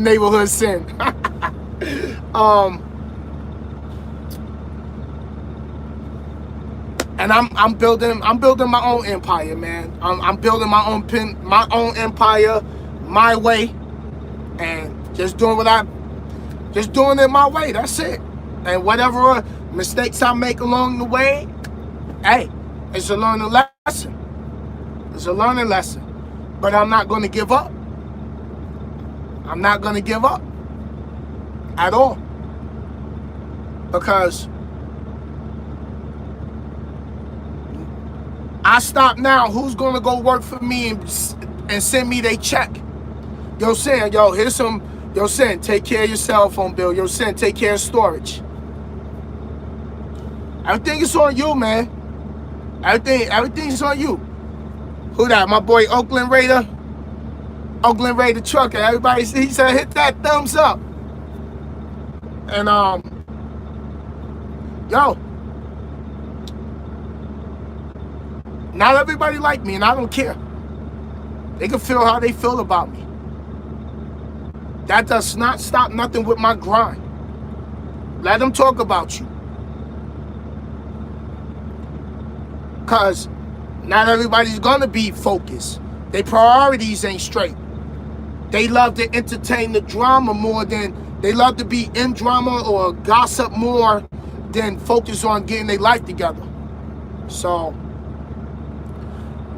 Speaker 1: neighborhood sin. And I'm building my own empire, man. I'm building my own empire my way, and just doing it my way. That's it. And whatever mistakes I make along the way, hey, it's a learning lesson. It's a learning lesson. But I'm not going to give up. I'm not going to give up at all. Because I stop now, who's going to go work for me and send me their check? Yo, Sin, yo, here's some, yo, Sin, take care of your cell phone bill. Yo, Sin, take care of storage. Everything is on you, man. Everything's on you. Who that? My boy Oakland Raider? Oakland Raider trucker. Everybody, he said, hit that thumbs up. And, yo, not everybody like me, and I don't care. They can feel how they feel about me. That does not stop nothing with my grind. Let them talk about you. Because not everybody's going to be focused. Their priorities ain't straight. They love to entertain the drama more than, they love to be in drama or gossip more than focus on getting their life together. So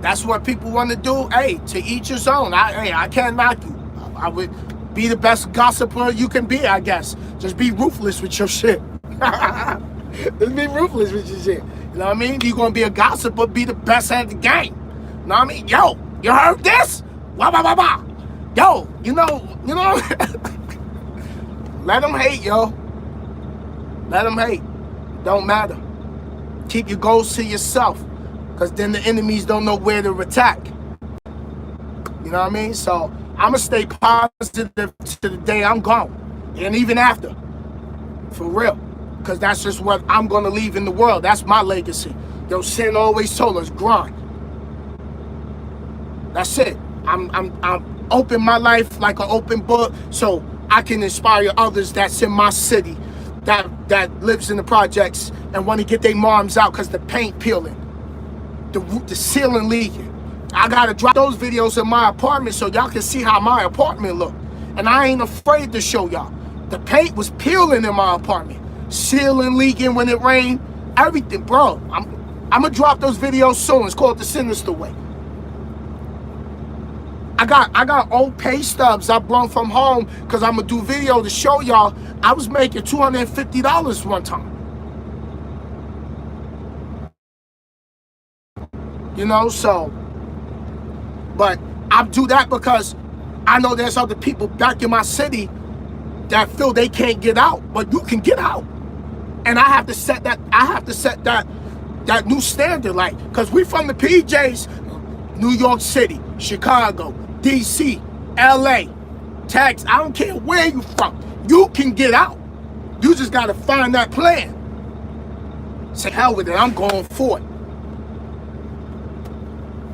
Speaker 1: that's what people want to do. Hey, to each his own. I can't knock you. I would be the best gossiper you can be, I guess. Just be ruthless with your shit. Just be ruthless with your shit. You know what I mean? You're going to be a gossiper, be the best at the game. You know what I mean? Yo, you heard this? Wah, wah, wah, wah. Yo, you know. Let them hate, yo. Let them hate. Don't matter. Keep your goals to yourself, because then the enemies don't know where to attack. You know what I mean? So I'm going to stay positive to the day I'm gone, and even after. For real. Because that's just what I'm going to leave in the world. That's my legacy. Yo, Sin always told us, grind. That's it. I'm open my life like an open book, so I can inspire others that's in my city, that lives in the projects and want to get their moms out because the paint peeling, the ceiling leaking. I gotta drop those videos in my apartment so y'all can see how my apartment look. And I ain't afraid to show y'all. The paint was peeling in my apartment. Ceiling leaking when it rained. Everything, bro. I'm gonna drop those videos soon. It's called The Sinister Way. I got old pay stubs I brought from home because I'm gonna do video to show y'all. I was making $250 one time. You know, so, but I do that because I know there's other people back in my city that feel they can't get out, but you can get out. And I have to set that new standard, like, because we from the PJs, New York City, Chicago, DC, LA, Texas, I don't care where you from. You can get out. You just got to find that plan. Say, hell with it, I'm going for it.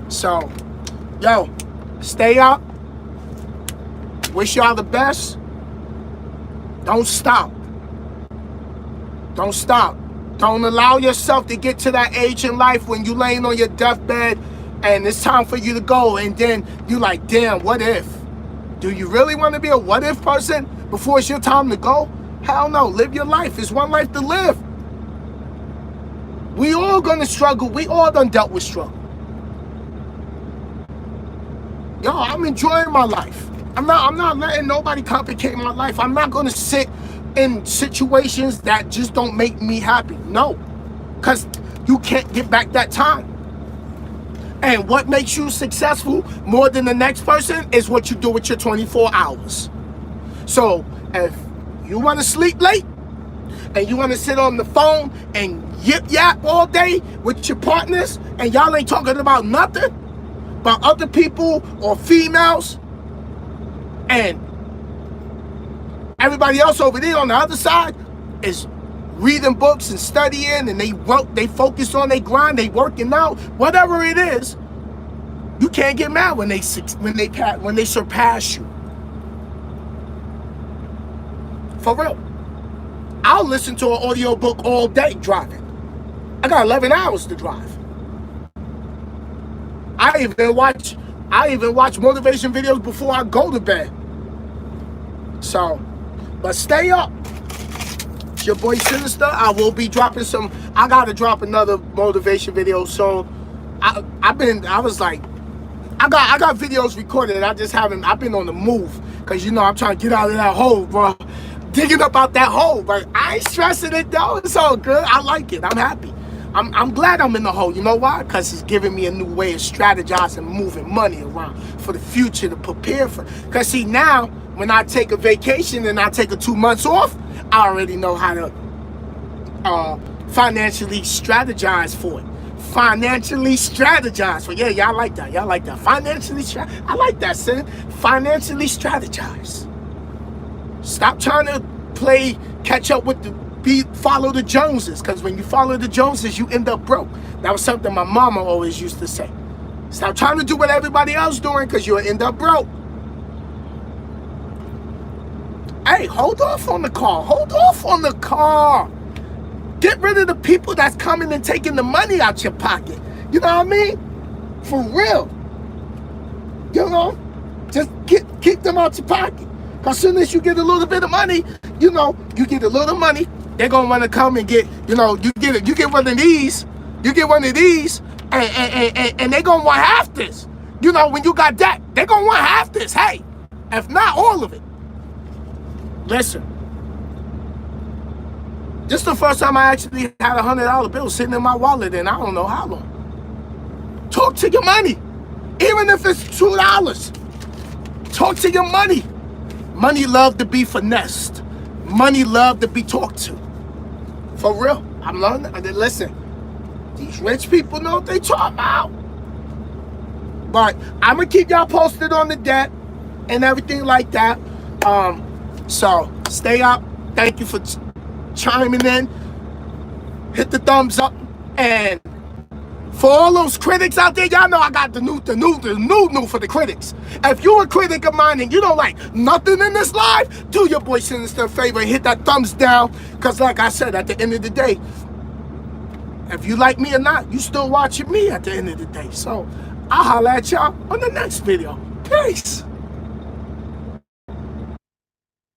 Speaker 1: So, yo, stay up. Wish y'all the best. Don't stop. Don't stop. Don't allow yourself to get to that age in life when you laying on your deathbed and it's time for you to go, and then you like, damn, what if? Do you really want to be a what if person before it's your time to go? Hell no. Live your life. It's one life to live. We all gonna struggle. We all done dealt with struggle. Yo, I'm enjoying my life. I'm not letting nobody complicate my life. I'm not gonna sit in situations that just don't make me happy. No, because you can't get back that time. And what makes you successful more than the next person is what you do with your 24 hours. So if you want to sleep late and you want to sit on the phone and yip all day with your partners and y'all ain't talking about nothing but other people or females, and everybody else over there on the other side is reading books and studying, and they focus on their grind, they working out, whatever it is, you can't get mad when they surpass you. For real. I'll listen to an audio book all day driving. I got 11 hours to drive. I even watch motivation videos before I go to bed. So, but stay up. It's your boy Sinister. I will be dropping some. I gotta drop another motivation video soon. I got videos recorded. I just haven't. I've been on the move because you know I'm trying to get out of that hole, bro. Digging up out that hole, but I ain't stressing it though. It's all good. I like it. I'm happy. I'm glad I'm in the hole. You know why? Because it's giving me a new way of strategizing, moving money around for the future to prepare for. Because see, now when I take a vacation and I take 2 months off, I already know how to financially strategize for it. Financially strategize for it. Yeah, y'all like that. Y'all like that. Financially I like that, Sin. Financially strategize. Stop trying to play catch up with follow the Joneses, because when you follow the Joneses, you end up broke. That was something my mama always used to say. Stop trying to do what everybody else doing, because you'll end up broke. Hey, hold off on the car. Hold off on the car. Get rid of the people that's coming and taking the money out your pocket. You know what I mean? For real. You know? Just keep them out your pocket. Because as soon as you get a little bit of money, you know, you get a little money, they're going to want to come and get, you know, you get one of these. You get one of these, and they're going to want half this. You know, when you got that, they're going to want half this. Hey, if not all of it. Listen. This is the first time I actually had a $100 bill sitting in my wallet in I don't know how long. Talk to your money. Even if it's $2. Talk to your money. Money love to be finessed. Money love to be talked to. For real. I'm learning. Listen, these rich people know what they talk about. But I'm going to keep y'all posted on the debt and everything like that. So stay up. Thank you for chiming in. Hit the thumbs up. And for all those critics out there, y'all know I got the new for the critics. If you're a critic of mine and you don't like nothing in this life, do your boy Sinister a favor and hit that thumbs down. Because like I said, at the end of the day, if you like me or not, you still watching me at the end of the day. So I'll holler at y'all on the next video. Peace.